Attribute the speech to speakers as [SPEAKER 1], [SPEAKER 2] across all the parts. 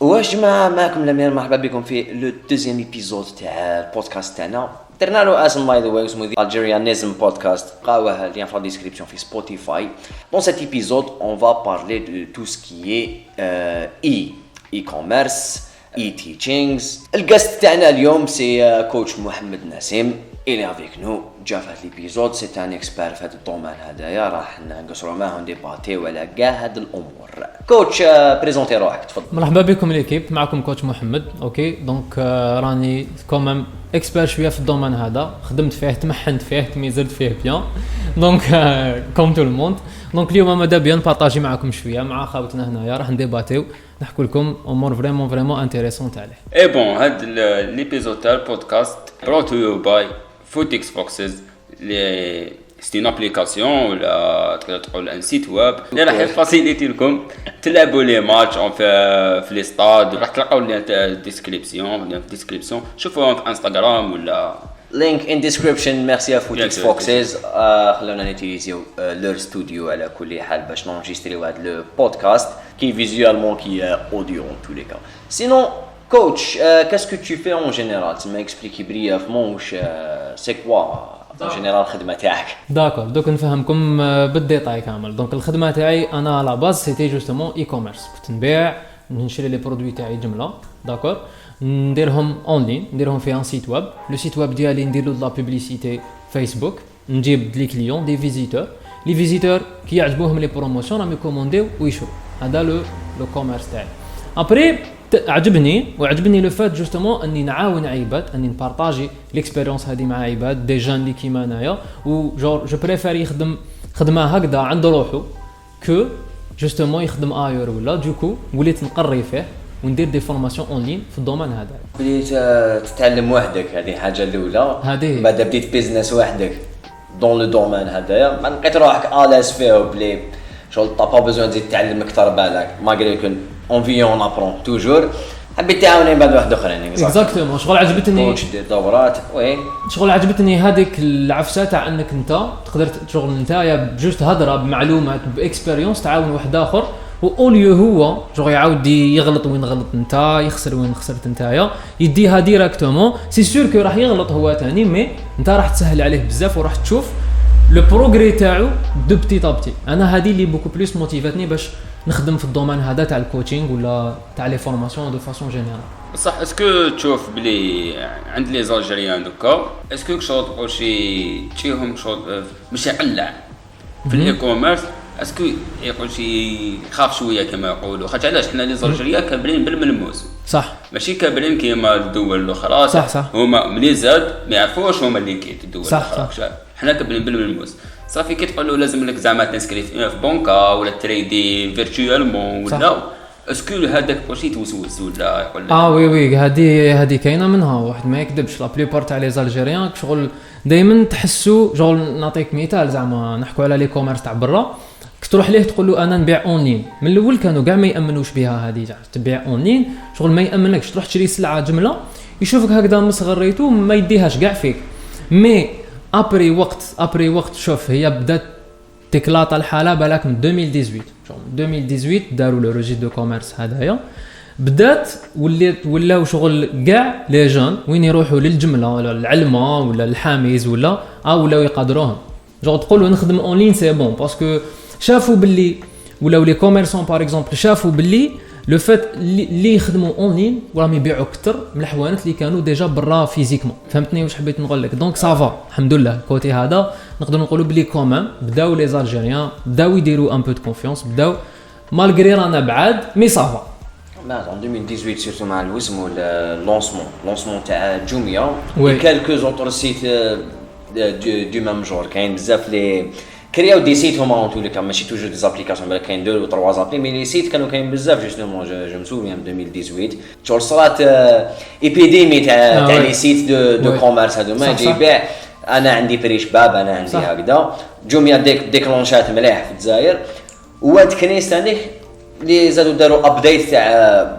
[SPEAKER 1] واش معكم الامير، مرحبا بكم في لو دوزيام ايبيزود تاع البودكاست تاعنا. درنا له اسم باي ذا واي اسمه الجيريانيزم بودكاست، بقاوه لين في لا ديسكريبسيون في سبوتيفاي. دون سيت ايبيزود اون فا بارلي دو تو سكي اي كوميرس اي تيتشينغز. الجاست تاعنا اليوم سي كوتش محمد نسيم إلي افيك نو. جا في هاد ليبيزود سي ان اكسبير في هاد الدومين هدايا، راح نقصروا معاه نديباتيو على كاع هاد الامور. كوتش بريزونتي روحك تفضل.
[SPEAKER 2] مرحبا بكم ليكيب، معكم كوتش محمد. اوكي دونك راني كومام اكسبير شويه في الدومين هذا، خدمت فيه، تمحنت فيه، تميزلت فيه بيان. دونك كوم تو الموند. دونك اليوم ماذا بيان بارطاجي معكم شويه مع خاوتنا هنايا، راح نديباتيو نحكوا لكم امور فريمون انتريسونت عليه.
[SPEAKER 3] اي بون هاد ليبيزود تاع البودكاست brought to you by Footex Boxes. سي اون ابليكاسيون ولا تقدر تقول ان سيت ويب اللي راح يفاسيليتي لكم تلعبوا لي ماتش في لي ستاد. راح تلقاو لي ديسكريبسيون شوفوهم في انستغرام ولا
[SPEAKER 1] لينك ان ديسكريبشن. ميرسي ا فوتيكس بوكسز. خلونا نيتيليزيو لور ستوديو على كل حال باش نونجستريو هذا لو بودكاست كي فيزوالمون كي اوديو ان تو لي كا. سينون كوتش qu'est-ce que tu fais en général؟ تما اكسبليكي بريفمون واش سي كوا en général الخدمه تاعك.
[SPEAKER 2] داكور دوك نفهمكم بالديتاي كامل. دونك الخدمه تاعي انا على باز سيتي جوستومون اي كوميرس، كنت نبيع نشري لي برودوي تاعي جمله. داكور نديرهم اونلاين، نديرهم في ان سيت ويب. لو سيت ويب ديالي ندير له لا بوبليسيتي فيسبوك، نجيب لي كليون دي فيزيتور. لي فيزيتور كي يعجبوهم لي بروموسيون راهم يكومونديو ويشرو. هذا لو كوميرس تاعي. ابري عجبني لو فات جوستومون اني نعاون عباد، اني نبارطاجي ليكسبيريونس هذه مع عباد دي جان اللي كيما انايا، و جور جو بريفير يخدم خدمه هكذا عند روحو كو جوستومون يخدم ايور. ولا دوكو وليت نقري فيه وندير دي فورماسيون اونلاين في الدومين هذا.
[SPEAKER 1] بديت تتعلم وحدك، هذه حاجه الاولى.
[SPEAKER 2] هذه
[SPEAKER 1] بعد بديت بيزنس وحدك دون لو دومين هذايا، ما لقيت روحك الاس فيه بلي شغل طا با بوزون تزيد تعلم اكثر بالك ماغري كون اون في اون ابرون توجور. حبيت تعاوني بعد واحد اخرين
[SPEAKER 2] اكزاكتومون. شغل عجبتني
[SPEAKER 1] كوتش دير دورات. وي
[SPEAKER 2] شغل عجبتني هذيك العفسه تاع انك انت تقدر شغل نتايا بجوست هضره بمعلومات باكسبيريونس تعاون واحد اخر، واوليو هو شغل يعاود يغلط وين غلط انت، يخسر وين خسرت نتايا، يديها ديريكتومون. سي سور كو راح يغلط هو ثاني، مي انت راح تسهل عليه بزاف وراح تشوف لو بروغري تاعو دو بتي طابتي. انا هذه اللي بوكو بلوس موتيفاتني باش نخدم في الدومين هذا تاع الكوتشينغ ولا تاع لي فورماسيون دو فاسون جينيرال.
[SPEAKER 3] صح. اسكو تشوف بلي عند لي زالجيريان دوكا اسكو شغل تقول شي تشيهم شغل مش يقلع في الاي كوميرس، اسكو يقول شي خاف شويه كما يقولوا؟ خاطر علاش حنا لي زالجيريان كابرين بالملموس،
[SPEAKER 2] صح،
[SPEAKER 3] ماشي كابرين كيما الدول الاخرى.
[SPEAKER 2] صح
[SPEAKER 3] هما ملي زاد ما يعرفوش هما اللي كيت الدول
[SPEAKER 2] الاخرى.
[SPEAKER 3] حنا كابرين بالملموس. صافي كي تقول له لازم لك زعما تنسكري في بنكه ولا تريدي فيرتوالمون ولا اسكو هذاك واش يتوسوس ولا يقول
[SPEAKER 2] وي هذه كاينه منها. واحد ما يكذبش، لا بليبار تاع لي زالجيريان شغل دائما تحسوا شغل. نعطيك مثال، زعما نحكوا على لي كوميرس تاع برا، تروح ليه تقول له انا نبيع اونلاين. من الاول كانوا كاع ما يامنوش بها هذه، تبيع اونلاين شغل ما يامنكش. تروح تشري سلعه جمله يشوفك هكذا مصغريتو ما يديهاش كاع فيك. مي ابري وقت شوف هي بدات تكلاط الحاله بالك من 2018. شغل 2018 داروا لو روجي دو كوميرس هذايا، بدات ولاو شغل كاع لي جون وين يروحوا للجمله ولا العلمه ولا الحاميز ولا ولاو يقدروهم. جو تقولوا نخدم اونلاين سي بون باسكو شافوا باللي ولاو لي كوميرسون باغ اكزومبل شافوا باللي لو فات اللي يخدموا اونلاين وراهم يبيعوا اكثر من الحوانت اللي كانوا ديجا برا فيزيكمون. فهمتني واش حبيت نقول لك؟ دونك صافا الحمد لله كوتي هذا نقدر نقولوا بلي كومام بداو لي زالجيريان بداو يديروا ان بو دو كونفيونس، بداو مالغري رانا بعاد مي صافا.
[SPEAKER 1] لا en 2018 سيرتو مع الوسم واللونسمون تاع جوميا كالكو زوتر سيت دو ميم جور. كاين بزاف لي كرياو دي سيت هما اون تولي كان ماشي توجور دي زابليكاسيون، بل كاين 2 و 3 زابلي، مي لي سيت كانوا كاين بزاف جوستومون. جو مسوفيان 2018 شغل صرات ايبيديمي تاع لي سيت دو كوميرس هادو ما يجي يبيع. انا عندي بري شباب، انا عندي هكذا. جوميا ديكلونشات مليح في الجزائر، وهاد كنيس ثاني اللي زادوا داروا ابديت تاع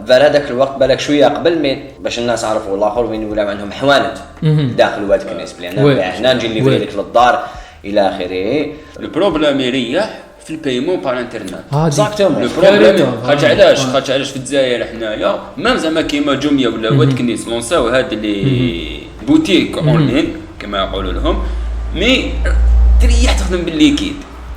[SPEAKER 1] فال هذاك الوقت بالك شويه قبل مي باش الناس عرفوا الاخر وين ولاو عندهم حوانت داخل واد كنيس بلي انا هنا نجي ليفري لك للدار الى اخره.
[SPEAKER 3] البروبليم يريح في البايمون بار انترنت.
[SPEAKER 1] اكزاكتومون
[SPEAKER 3] لو بروبليم خاطر في الجزائر حنايا مام زعما كيما جوميا ولا واتكنيس لونساو هاد لي بوتيك اونلاين كما يقولوا لهم مي تريح تخدم بالليكيد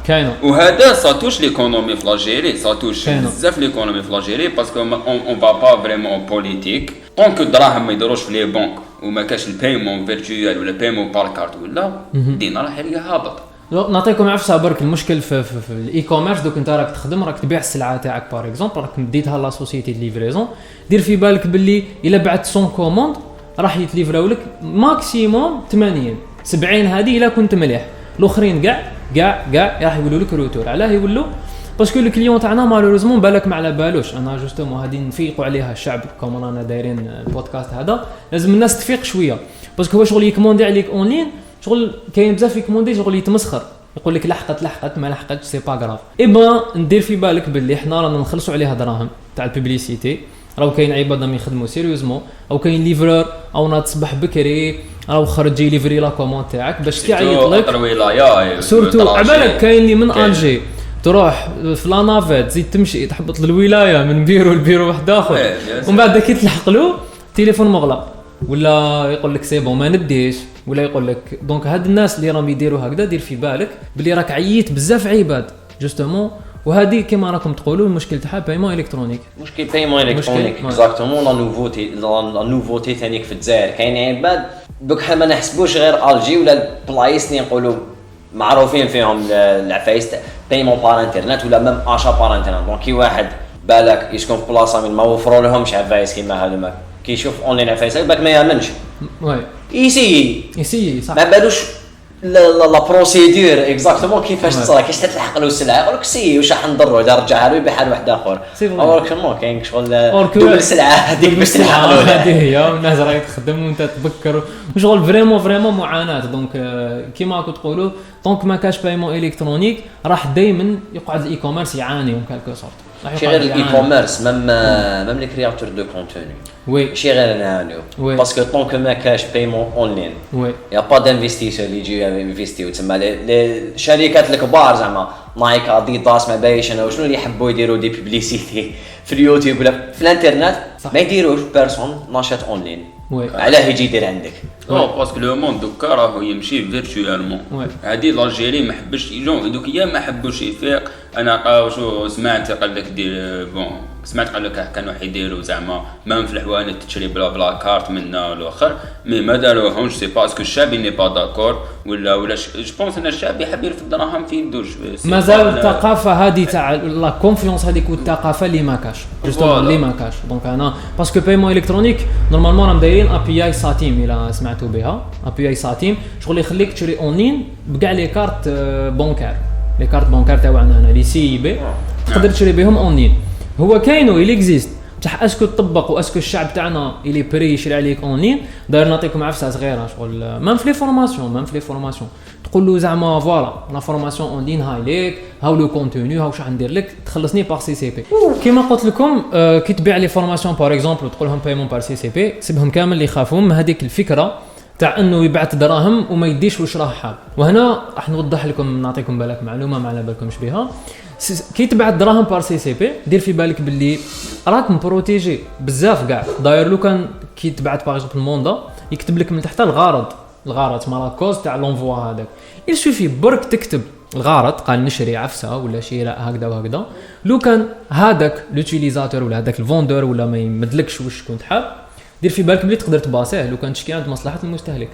[SPEAKER 2] كاينه.
[SPEAKER 3] وهذا ساتوش ليكونومي في لاجيري ساتوش بزاف ليكونومي في لاجيري باسكو اون فا با فريمون بوليتيك طونك الدراهم ما يديروش في لي بنك وما كاش البايمون فيرتوال ولا بايمون بار كارت ولا الدينار راح يلقى هابط.
[SPEAKER 2] نعطيكم عفسه برك المشكل في الاي كوميرس. دوك انت راك تخدم راك تبيع السلعه تاعك بار اكزومبل راك مديتها لا سوسيتي دي ليفريزون دير في بالك باللي الا بعت 100 كوموند راح يتليفراو لك ماكسيموم 80 70 هذه الا كنت مليح الاخرين كاع راح يقولوا لك روتور. علاه يقولوا باسكو الكليون تاعنا مالوريزمون بالك ما على بالوش. انا جوستومون هذه نفيقوا عليها الشعب كما رانا دايرين البودكاست هذا لازم الناس تفيق شويه باسكو هو شغل يكوموندي عليك اونلاين شغل كاين بزاف يكوموندي شغل يتمسخر يقول لك لحقت ما لحقتش سي با غراف. ايبا ندير في بالك باللي حنا رانا نخلصوا عليها دراهم تاع الببليسيتي راهو كاين عباد راهم يخدموا سيريوزمون او كاين ليفرور او ناض تصبح بكري راهو خرج يليفري لا كوموند تاعك باش كيعيط لك سورتو عبالك كاين اللي من الجي تروح في لا نافيت تزيد تمشي تحبط للولايه من بيرو لبيرو واحد اخر ومن بعد كي تلحق له تليفون مغلق ولا يقول لك سي بون ما نديش ولا يقول لك دونك هاد الناس اللي راهم يديروا هكذا دير في بالك بلي راك عييت بزاف عباد جوستومون. وهذه كما راكم تقولوا المشكل تاعها بايمون الكترونيك.
[SPEAKER 1] مشكل بايمون الكترونيك اكزاكتومون لا نوفوتي ثانيك في الجزائر كاين عباد دوك حنا ما نحسبوش غير الجي ولا البلايص اللي نقولوا معروفين فيهم العفايس بايمون بار انترنت ولا ميم اشا بار انترنت. دونك كي واحد بالك يسكن في بلاصه من ما وفروا لهمش عفايس كيما هذوما كيشوف اونلاين عفايس بالك ما يامنش
[SPEAKER 2] وي يسي صح
[SPEAKER 1] ما بالوش لا بروسيدور اكزاكتومون كيفاش تصرا كيفاش تلحق له السلعه يقول لك سي واش راح نضروا اذا رجعها له بحال واحد اخر اورك نو كاين شغل دوبل السلعه هذيك باش تلحق له
[SPEAKER 2] هذه هي والناس راهي تخدم وانت تبكر وشغل فريمون معاناه. دونك كيما راكم تقولوا دونك ما كاش بايمون الكترونيك راح دائما يقعد الاي كوميرس يعاني كالكو سورت.
[SPEAKER 1] شي غير الاي كوميرس ميم لي كرياتور دو كونتوني
[SPEAKER 2] وي
[SPEAKER 1] شي غير نعانيو باسكو طونك ما كاش بايمون اونلاين
[SPEAKER 2] وي
[SPEAKER 1] يا با دانفيستيسور اللي يجي انفيستيو تما لي الشركات الكبار زعما نايك اديداس ما بايش انا وشنو اللي يحبوا يديروا دي بوبليسيتي في اليوتيوب ولا في الانترنت ما يديروش بيرسون ناشط اونلاين علاه يجي يدير عندك
[SPEAKER 3] باسكو لو موند دوكا راهو يمشي فيرتوالمون. هذه لاجيري ما حبش يجون دوك يا ما حبوش يفيق. انا واش سمعت قال لك دير بون سمعت قال لك كانوا يديروا زعما مام في الحوانت تشري بلا كارت منا والاخر مي ما داروهمش سي باسكو الشعب ني با داكور ولا جو بونس ان الشعب يحب يرفد الدراهم في يدوش
[SPEAKER 2] مازال الثقافه هذه تاع لا كونفيونس هذيك والثقافه اللي ما كاش جوستومون اللي ما كاش. دونك انا باسكو بايمون الكترونيك نورمالمون راهم دايرين ابي اي ساتيم الى سمعتوا بها ابي اي ساتيم شغل يخليك تشري اونلاين بكاع لي كارت بونكار لي كارت بونكار تاعنا هنا لي سي بي تقدر تشري بهم اونلاين. هو كاينو اللي اكزيست بصح اسكو تطبق واسكو الشعب تاعنا اللي بري يشري عليك اونلاين. داير نعطيكم عفسه صغيره شغل مام في لي فورماسيون تقول له زعما فوالا لا فورماسيون اونلاين هاي ليك هاو لو كونتوني هاو واش غندير لك تخلصني بار سي سي بي. كيما قلت لكم كي تبيع لي فورماسيون بار اكزومبل تقول لهم بايمون بار سي سي بي سيبهم كامل اللي يخافون من هذيك الفكره تاع انه يبعث دراهم وما يديش واش راه حاب. وهنا راح نوضح لكم نعطيكم بالك معلومه ما على بالكمش بها. كي تبعث دراهم بار سي سي بي دير في بالك باللي راك مبروتيجي بزاف كاع. داير لو كان كي تبعث باغ اكزومبل الموندا يكتب لك من تحت الغرض مع لا كوز تاع لونفوا هذاك يسوفي برك تكتب الغرض قال نشري عفسه ولا شراء هكذا وهكذا. لو كان هذاك لوتيليزاتور ولا هذاك الفوندور ولا ما يمدلكش واش كنت حاب دير في بالك بلي تقدر تباسيه لو كان تشكي عند مصلحه المستهلك.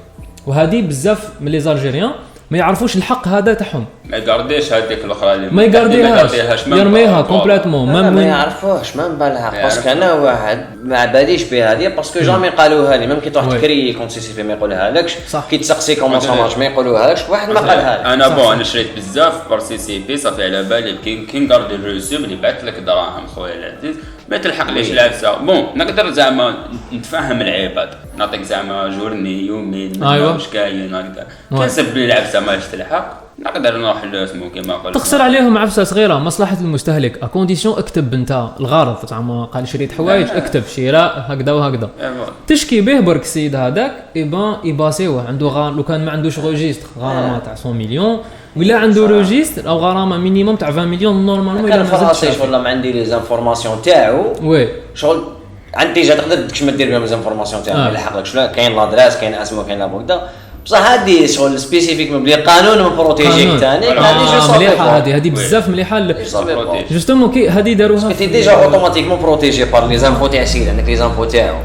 [SPEAKER 2] وهذه بزاف من لي زالجيريان ما يعرفوش الحق هذا تاعهم
[SPEAKER 3] ما يقارديش هذيك الاخرى اللي
[SPEAKER 2] ما يقارديهاش يرميها كومبليتومون
[SPEAKER 1] ما يعرفوش ما بالها باسكو انا واحد ما باليش بهذه باسكو جامي قالوها لي ميم كي تروح تكري كونت سي سي في ما يقولها لكش كي تسقسي كومون سا مارش ما يقولوها لكش واحد ما قالها.
[SPEAKER 3] انا بون انا شريت بزاف بار سي سي بي صافي على بالي كي نقارد الريسيم اللي بعث لك دراهم خويا العزيز ما تلحق ليش العفسه. بون نقدر زعما نتفهم العباد نعطيك زعما جورني يومين مش كاين هكذا كنسب لي العفسه ماش تلحق نقدر نروح اسمه كما قلت
[SPEAKER 2] تخسر عليهم عفسه صغيره مصلحه المستهلك اكونديسيون اكتب انت الغرض زعما قال شريت حوايج اكتب شراء هكذا وهكذا تشكي به برك السيد هذاك يباسيوه عنده لو كان ما عندوش روجيستر غرامه تاع 100 مليون ولا عنده روجيستر او غرامه مينيموم تاع 20 مليون نورمالمون
[SPEAKER 1] كان فرنسي ولا ما عندي لي زانفورماسيون تاعو
[SPEAKER 2] وي
[SPEAKER 1] شغل عندي جا تقدر كش ما دير بهم زانفورماسيون تاعو يلحق لك شنو كاين لادراس كاين اسمه كاين لابوكدا بصح هذه شغل سبيسيفيك بلي قانون مبروتيجيك ثاني هذه جو
[SPEAKER 2] مليحه هذه بزاف مليحه جوستومون كي هذه داروها
[SPEAKER 1] كنتي ديجا اوتوماتيكمون بروتيجي بار لي زانفو تاع سيد عندك لي زانفو تاعو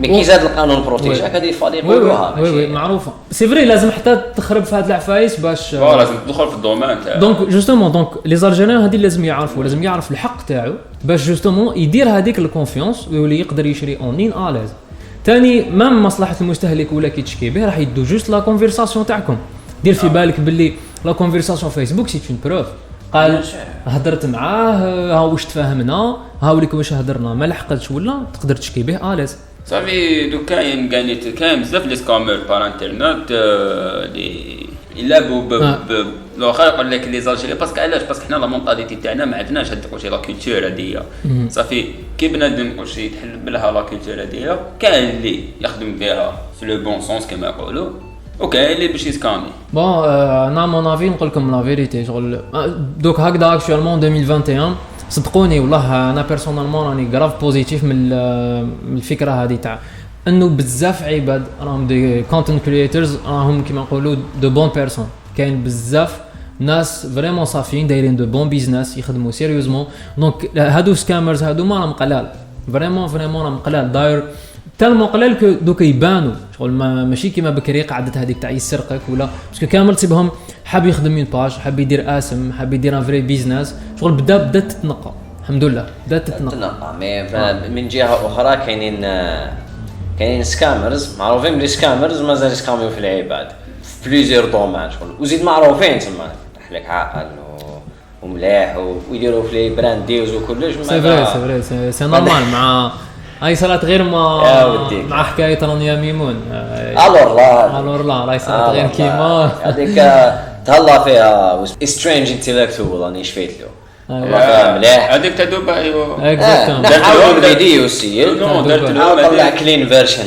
[SPEAKER 1] مي كي زاد القانون بروتيجيك هذه فادي يقولوها
[SPEAKER 2] وي معروفه سي فري لازم حتى تخرب في هاد العفايس باش
[SPEAKER 3] لازم تدخل في الدومين تاعو
[SPEAKER 2] دونك جوستومون دونك لي زالجيريان هذه لازم يعرفوا لازم يعرف الحق تاعو باش جوستومون يدير هذيك الكونفيونس ويولي يقدر يشري اون لين اليز ثاني مام مصلحه المستهلك ولا كي تشكي به راح يدو جوست لا كونفرساسيون تاعكم دير في بالك باللي لا كونفرساسيون فيسبوك سي اون بروف قال هضرت معاه ها واش تفاهمنا ها وليك واش هضرنا ما لحقتش ولا تقدر تشكي به اليز
[SPEAKER 3] صافي دو كاين بزاف لي سكامر بار انترنت اللي يلعبوا الاخر يقول لك لي زالجيريان باسكو علاش باسكو حنا لا مونطاليتي تاعنا ما عندناش هاد كلشي لا كولتور هاديه صافي كي بنادم كلشي يتحل بلها لا كولتور هاديه كاين اللي يخدم بها في لو بون سونس كما يقولوا وكاين اللي باش يسكامي
[SPEAKER 2] بون انا مون افي نقول لكم لا فيريتي شغل دوك هكذا اكشوالمون 2021 صدقوني والله انا بيرسونالمون راني غراف بوزيتيف من الفكره هذه تاع انه بزاف عباد راهم دي كونتنت كرييترز راهم كيما نقولوا دو بون بيرسون كاين بزاف ناس فريمون صافيين دايرين دو بون بيزنس يخدموا سيريوزمون دونك هادو سكامرز هادو ما راهم قلال فريمون راهم قلال داير تالمون قلال كو دوك يبانوا شغل ماشي كيما بكري قعدت هذيك تاع يسرقك ولا باسكو كامل تصيبهم حاب يخدم من باج حاب يدير اسم حاب يدير ان فري بيزنس شغل بدات تتنقى الحمد لله بدات
[SPEAKER 1] تتنقى من جهه اخرى كاينين سكامرز معروفين بلي سكامرز مازال يسكاميو في العباد في بليزيور دومان شغل وزيد معروفين تما تحلك عاقل وملاح ويديروا في لي براند ديوز وكلش
[SPEAKER 2] سي فري سي نورمال مع هاي صارت غير مع حكايه رانيا ميمون الور لا راهي صارت غير كيما
[SPEAKER 1] هذيك تهلا فيها سترينج انتيلكتوال راني شفيت له مليح
[SPEAKER 3] هذيك تاع دبي
[SPEAKER 2] اكزاكتومون
[SPEAKER 1] درت فيديو سي
[SPEAKER 3] درت لهم
[SPEAKER 1] طلع كلين فيرجن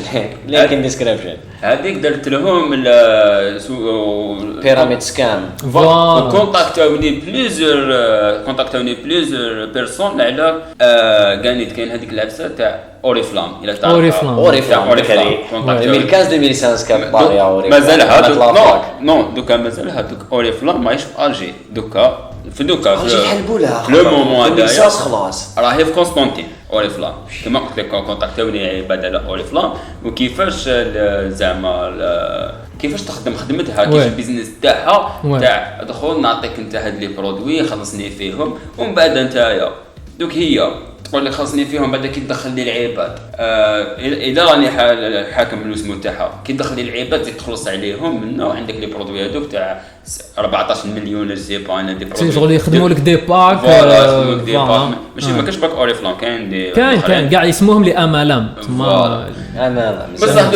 [SPEAKER 1] لينك ان ديسكريبشن
[SPEAKER 3] هذيك درت لهم
[SPEAKER 1] بيراميد سكام
[SPEAKER 3] كونتاكتوني بليزور بيرسون على كانت كاين هذيك العبسه تاع اوريفلام الى تاع
[SPEAKER 1] اوريفلام 2015 2016 كان باغي اوريفلام
[SPEAKER 3] مازال نو دوكا مازال هذوك اوريفلام ماهيش في الجي دوكا في
[SPEAKER 1] يحلبوا لها
[SPEAKER 3] في لو مومون هذايا
[SPEAKER 1] خلاص
[SPEAKER 3] راهي في قسطنطين اوريفلام كما قلت لك كونتاكتوني بدل اوريفلام وكيفاش زعما كيفاش تخدم خدمتها كيفاش البيزنس تاعها تاع دخل نعطيك انت هاد لي برودوي خلصني فيهم ومن بعد نتايا دوك هي تقول لك خلصني فيهم بعد كي تدخل لي العباد اذا راني حاكم الاسم تاعها كي تدخل لي العباد تخلص عليهم منه عندك لي برودوي هذوك تاع 14 مليون الزيبان دي برودوي
[SPEAKER 2] شغل يخدموا لك دي باك
[SPEAKER 3] ماشي ما كاش باك اوريفلام كاين دي
[SPEAKER 2] كاين كاع اسمهم لي امالام
[SPEAKER 1] امالام
[SPEAKER 3] بصح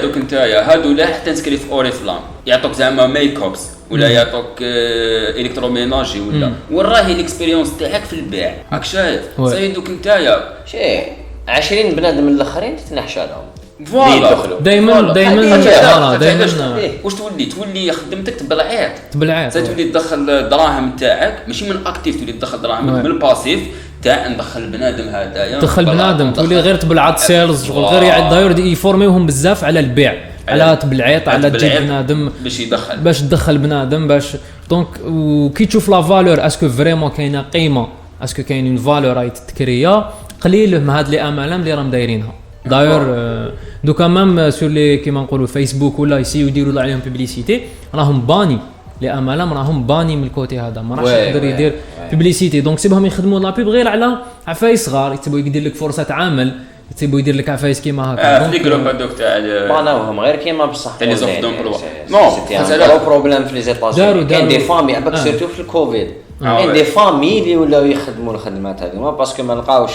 [SPEAKER 3] دوك نتايا هادو لا حتى تسكري في اوريفلام يعطوك زعما ميك ابس ولا يعطوك الكتروميناجي ولا وراهي الاكسبيريونس تاعك في البيع راك شايف سيدوك نتايا
[SPEAKER 1] شي 20 بنادم الاخرين تتنحشى لهم
[SPEAKER 3] فوالا
[SPEAKER 2] دائما
[SPEAKER 3] واش تولي خدمتك تبلعيط تولي تدخل دراهم تاعك ماشي من اكتيف تولي تدخل دراهم من الباسيف تاع ندخل بنادم هذايا
[SPEAKER 2] تدخل بنادم تولي غير تبلعات سيلز شغل غير يعد داير يفورميوهم بزاف على البيع على تبلعيط على تجيب بنادم باش تدخل بنادم باش دونك وكي تشوف لا فالور اسكو فريمون كاينه قيمه اسكو كاين اون فالور راهي تتكريا قليل من هاد لي امالام اللي راهم دايرينها داير دوكا مام سور لي كيما نقولوا فيسبوك ولا يسيو يديروا عليهم بوبليسيتي راهم باني لي امالام راهم باني من الكوتي هذا ما راحش يقدر يدير بوبليسيتي دونك سيبهم يخدموا لا بيب غير على عفايس صغار يتبوا يدير لك فرصه عمل يتبوا يدير لك عفايس كيما هكا
[SPEAKER 3] في جروب هذوك تاع
[SPEAKER 1] باناوهم غير كيما بصح
[SPEAKER 3] تاع لي زوف دومبلوا نو
[SPEAKER 1] سيتي بروبليم في لي زيتاجين كاين دي فامي عباك سيرتو في الكوفيد كاين دي فامي اللي ولاو يخدموا الخدمات هذوما باسكو ما لقاوش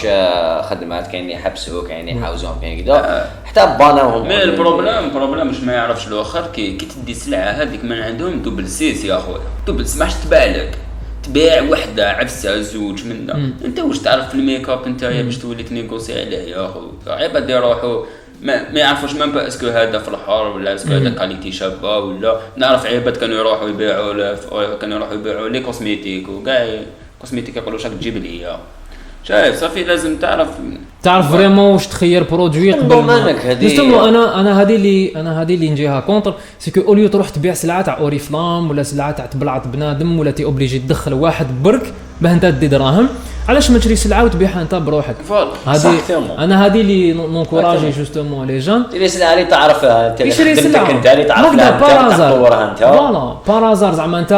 [SPEAKER 1] خدمات، كاين اللي يحبسوا كاين اللي يحاوزوهم كاين كذا حتى باناهم.
[SPEAKER 3] مي البروبليم مش ما يعرفش الاخر كي تدي السلعه هذيك من عندهم دوبل سيس يا خويا، دوبل سماش تباع لك، تبيع وحده عفسه زوج منها. انت واش تعرف في الميك اب انت باش تولي تنيغوسي عليه يا خويا؟ عباد يروحوا ما يعرفوش من با اسكو هذا في الحر ولا اسكو هذا كاليتي شابه، ولا نعرف عباد كانوا يروحوا يبيعوا لي كوسميتيك وكاع كوسميتيك يقولوا شاك تجيب لي شايف صافي. لازم تعرف
[SPEAKER 2] فريمون واش تخير برودوي قبل جوستومون. انا هذه اللي نجيها كونتر سيكو اوليو تروح تبيع سلعه تاع اوريفلام ولا سلعه تاع تبلعط بنادم ولا تي اوبليجي تدخل واحد برك باه انت تدي دراهم، علاش ما تشري سلعه وتبيعها انت بروحك؟ هذه اللي نونكوراجي جوستومون لي جون
[SPEAKER 1] تشري سلعه اللي تعرفها انت،
[SPEAKER 2] تشري سلعه
[SPEAKER 1] انت اللي تعرفها تطورها انت.
[SPEAKER 2] فوالا بارازار زعما انت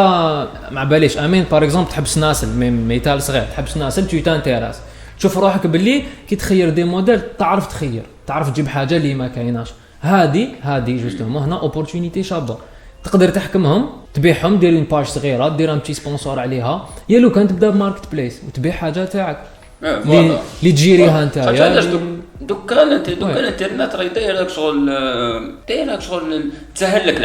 [SPEAKER 2] ما باليش امين باغ اكزومبل تحبس ناسل ميتال صغير، تحبس ناسل تو تانتيراس، تشوف روحك باللي كي تخير دي موديل تعرف تخير، تعرف تجيب حاجه اللي ما كايناش. هذه جوستومون هنا اوبورتونيتي شابه تقدر تحكمهم، تبيعهم، دير اون باج صغيره، دير ان بتي سبونسور عليها، يا لو كان تبدا بماركت بليس وتبيع حاجه تاعك اللي تجيريها انت.
[SPEAKER 3] علاش دوكا الانترنت راه داير لك شغل تسهل لك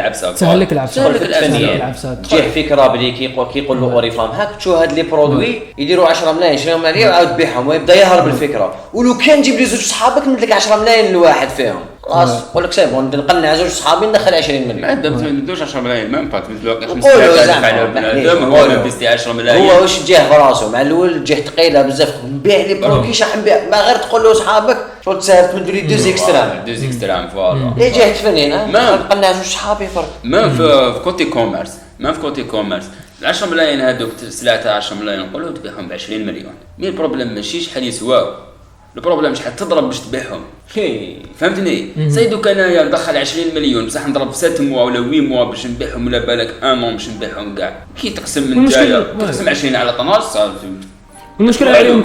[SPEAKER 3] العبسه،
[SPEAKER 1] تجيه فكره بلي كيقول له اوريفلام هاك تشوف هاد لي برودوي يديروا 10 ملايين يشريهم عليه وعاود تبيعهم ويبدا يهرب الفكره. ولو كان جيب لي زوج صحابك ندير لك 10 ملايين لواحد فيهم خلاص، نقول لك سي بون نقنع زوج صحابي ندخل 20 مليون.
[SPEAKER 3] ما ندوش 10 ملايين ميم با تمدلو 5 ملايين هو انفستي 10 ملايين.
[SPEAKER 1] هو واش جاه براسو مع الاول جاه ثقيله بزاف، نبيع لي برودوي راح نبيع ما غير تقول له صحابك شغل تساهل تمد لي 2 اكسترام فوالا لي جاه تفنين نقنع زوج صحابي فرق.
[SPEAKER 3] ميم في كوتي كوميرس 10 ملايين هذوك سلعه 10 ملايين نقولوا تبيعهم ب 20 مليون. مي البروبليم ماشي شحال يسواو، البروبليم شحال تضرب باش تبيعهم. فهمتني؟ سيدوك انايا ندخل 20 مليون بصح نضرب 7 موا ولا 8 موا باش نبيعهم، ولا بالك 1 مون باش نبيعهم كاع. كي تقسم من جايه تقسم 20 على 12 صافي.
[SPEAKER 2] المشكله عليهم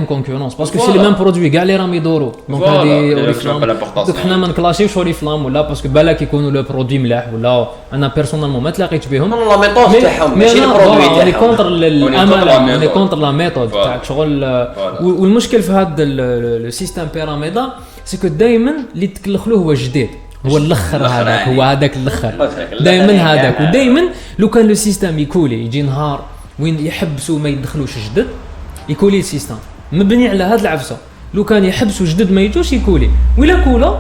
[SPEAKER 2] كونكورونس باسكو سي لي ميم برودوي كاع اللي راهم يدوروا دونك هذه اوريفلام. دوك حنا ما نكلاشيوش اوريفلام ولا باسكو بالك يكونوا لو برودوي ملاح، ولا انا بيرسونالمون ما تلاقيتش بهم
[SPEAKER 1] لا ميثود تاعهم ماشي البرودوي تاعهم.
[SPEAKER 2] لي كونتر الامل لي كونتر لا ميثود تاعك شغل. والمشكل في هذا السيستم بيراميدا سيكو دائما اللي تكلخلوه هو جديد، هو الاخر هذاك، هو هذاك الاخر دائما هذاك. ودائما لو كان لو سيستم يكولي يجي نهار وين يحبسوا ما يدخلوش جدد يكولي السيستم مبني على هاد العفسه. لو كان يحبسوا جدد ما يجوش يكولي، ولا كولا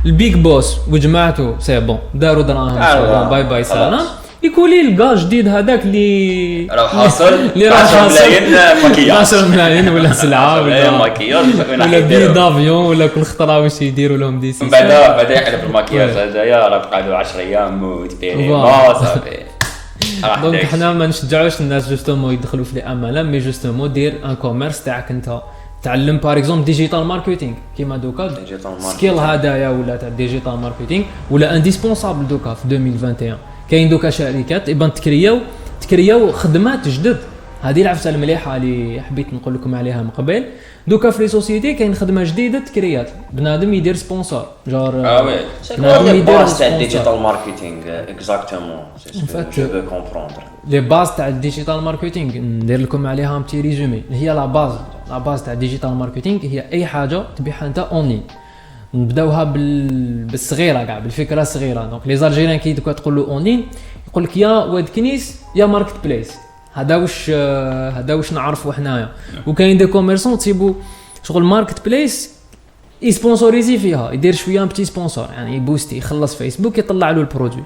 [SPEAKER 2] البيج بوس وجماعته سي بون داروا دراهم باي باي سلام، يكولي الكا جديد هذاك اللي
[SPEAKER 3] راه حاصل 10 ملايين ماكياج
[SPEAKER 2] 10 ملايين ولا سلعه ولا ماكياج ولا بي دافيون ولا كل خطره واش يديروا لهم دي سيستم.
[SPEAKER 3] بعد يحلف الماكياج هذايا راه قعدوا 10 ايام وتبيري ما صافي.
[SPEAKER 2] دونك حنا ما نشجعوش الناس جوستومون يدخلوا في الامانه، مي جوستومون دير ان كوميرس تاعك انت، تعلم باغ اكزومبل ديجيتال ماركتينغ كيما دوكا سكيل هدايا ولا تاع ديجيتال ماركتينغ ولا انديسبونسابل دوكا في 2021. كاين دوكا شركات يبان تكرياو خدمات جدد. هذه العفسه المليحه اللي حبيت نقول لكم عليها من قبل. دوكا في لي سوسيتي كاين خدمه جديده تكريات، بنادم يدير سبونسور جار
[SPEAKER 1] بنادم يدير تاع ديجيتال ماركتينغ اكزاكتومون جو فو كومبروندر
[SPEAKER 2] لي باز تاع الديجيتال ماركتينغ. ندير لكم عليها بتي ريزومي. هي لا باز تاع الديجيتال ماركتينغ هي اي حاجه تبيعها انت اونلاين. نبداوها بالصغيره كاع بالفكره الصغيره. دونك لي زالجيريان كي دوكا تقول له اونلاين يقول لك يا واد كنيس يا ماركت بليس. هذا واش نعرفوا حنايا. وكاين دي كوميرسون تسيبوا شغل ماركت بليس يسبونسوريزي فيها، يدير شويه بتي سبونسور يعني يبوستي يخلص فيسبوك يطلع له البرودوي.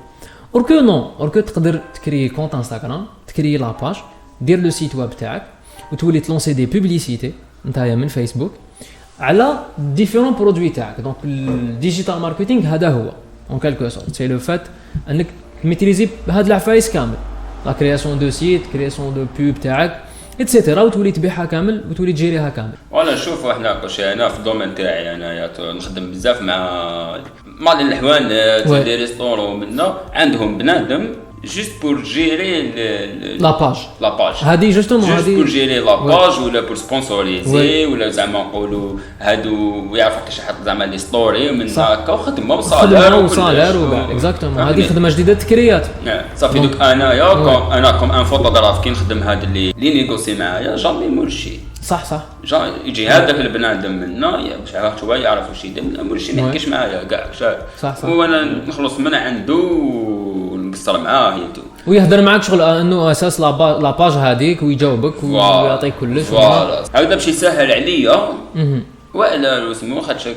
[SPEAKER 2] اوركو تقدر تكري كونت انستغرام، تكري لا باج، دير لو سيت ويب تاعك وتولي تلونسي دي بوبليسيتي نتايا من فيسبوك على ديفيرون برودوي تاعك. دونك الديجيتال ماركتينغ هذا هو اون كالكو سورت سي لو فات انك ميتريزي هاد العفايس كامل، لا كرياسيون دو سيت، كرياسيون دو بوب تاعك اتسيتيرا، وتولي تبيعها كامل وتولي تجيريها كامل.
[SPEAKER 3] وانا نشوفوا احنا كلشي انا في الدومين تاعي انايا نخدم بزاف مع الحوانت لي ريستورون منا عندهم بنادم juste pour gérer
[SPEAKER 2] la page هذه justement
[SPEAKER 3] juste pour gérer la page ولا pour sponsoriser ولا زعما نقولوا هادو يعرفوا كيفاش يحط زعما لي ستوري ومن هكا وخدمه
[SPEAKER 2] وصالير وكاع اكزاكتومون هذه خدمه جديده تكريات
[SPEAKER 3] صافي دوك انا كوم ان فوتوغراف كي نخدم هاد اللي نيغوسي معايا جامي مولشي
[SPEAKER 2] صح
[SPEAKER 3] يجي هذاك البنادم منا باش عرفت هو يعرف واش يدير مولشي ما يحكيش معايا كاع
[SPEAKER 2] صح
[SPEAKER 3] وانا نخلص من عنده ونقصر معاه يدو
[SPEAKER 2] ويهضر معك شغل انه اساس لا باج هذيك ويجاوبك ويعطيك كلش
[SPEAKER 3] هذا باش يسهل عليا ولا اسمو خاطش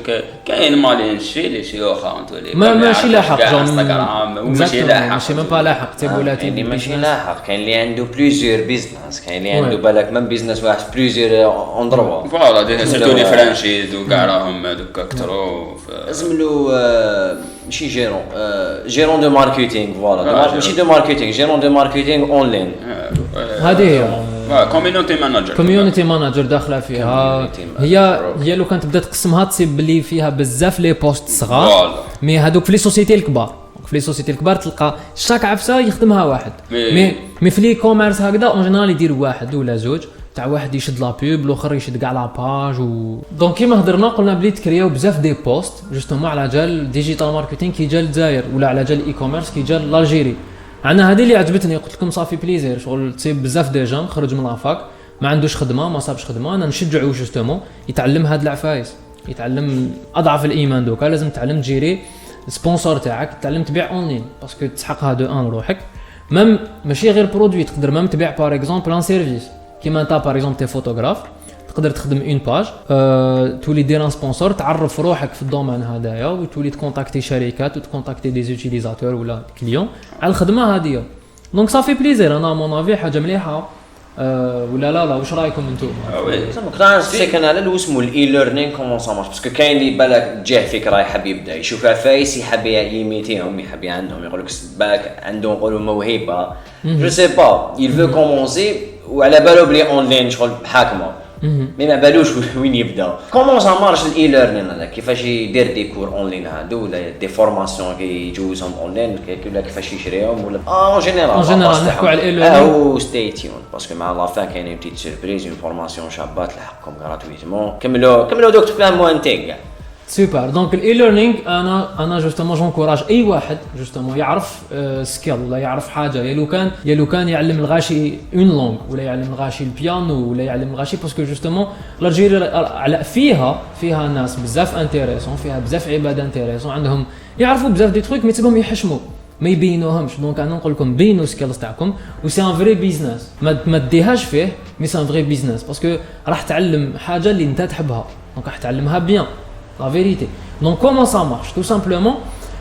[SPEAKER 3] كاين مالين شي واخا تولي
[SPEAKER 2] ماشي لاحق
[SPEAKER 3] انستغرام ماشي لاحق
[SPEAKER 2] ماشي ما با لاحق تيبولاتي
[SPEAKER 1] اللي ماشي لاحق كاين اللي عنده بليزيور بيزنس كاين اللي عنده بالك من بيزنس واحد بليزيور اندروا
[SPEAKER 3] فوالا دي سيرتو لي فرانشيز وكاع راهم هذوك كثروا
[SPEAKER 1] لازم له ماشي جيرون دو ماركتينغ فوالا ماشي دو ماركتينغ جيرون دو ماركتينغ اونلاين
[SPEAKER 2] هذه هي
[SPEAKER 3] كوميونيتي
[SPEAKER 2] مانجر داخله فيها هي لو كانت تبدا تقسمها تصيب بلي فيها بزاف لي بوست صغار مي هذوك في لي سوسيتي الكبار تلقى شاك عفسه يخدمها واحد مي في لي كوميرس هكذا اون جينيرال يديروا واحد ولا زوج تاع واحد يشد لا بوب الاخر يشد كاع لا باج دونك كيما هضرنا قلنا بلي تكرياو بزاف دي بوست جوستومون على جال ديجيتال ماركتينغ كي جا الجزائر ولا على جال اي كوميرس كي جا لالجيري عندنا هذه اللي عجبتني قلت لكم صافي بليزير شغل تصيب بزاف دي جام خرج من لافاك ما عندوش خدمه ما صابش خدمه انا نشجعوه جوستومون يتعلم هاد العفايس يتعلم اضعف الايمان دوكا لازم تعلم تجيري سبونسور تاعك تعلم تبيع اونلاين باسكو تسحقها دو ان روحك ميم ماشي غير برودوي تقدر ميم تبيع باغ اكزومبل ان سيرفيس كيما انت باغ اكزومبل تي فوتوغراف تقدر تخدم اون باج تولي دير ان سبونسور تعرف روحك في الدومين هذايا وتولي تكونتاكتي شركات وتكونتاكتي دي زوتيليزاتور ولا كليون على الخدمه هذه دونك صافي بليزير انا مون افي حاجه مليحه ولا لا واش رايكم انتم
[SPEAKER 1] كنت سيكن على اللي اسمه الاي ليرنينغ كومون سا مارش باسكو كاين اللي بالك جاه فكره يحب يبدا يشوف عفايس يحب يميتيهم يحب عندهم يقول لك بالك عندهم نقولوا موهبه جو سي با il veut commencer وعلى بالو بلي اونلاين شغل بحاكمه مي ما بالوش وين يبدا كومون سا مارش الاي ليرنينغ هذا كيفاش يدير دي كور اونلاين هادو ولا دي فورماسيون كيجوزهم اونلاين ولا كيفاش يشريهم ولا اون جينيرال
[SPEAKER 2] نحكوا على الاي ليرنينغ
[SPEAKER 1] او ستي تيون باسكو مع لا فان كاين بتيت سيربريز اون فورماسيون شابه تلحقكم غراتويتمون كملوا دوك تفهم موانتيك
[SPEAKER 2] سوبر دونك الاي ليرنينغ انا جوستومون جونكوراج اي واحد جوستومون يعرف سكيل ولا يعرف حاجه يا لو كان يعلم الغاشي اون لونغ ولا يعلم الغاشي البيانو ولا يعلم الغاشي باسكو جوستومون الجيري على فيها ناس بزاف انتريسون فيها بزاف عباد انتريسون عندهم يعرفوا بزاف دي تروك مي تبهم يحشموا ما يبينوهمش دونك انا نقول لكم بينوا سكيلز تاعكم وسي ان فري بيزنس ما تديهاش فيه مي سي ان فري بيزنس باسكو راح تعلم حاجه اللي انت تحبها دونك راح تعلمها بيان لا فيريتي دونك كومون سا مارش تو سامبلومون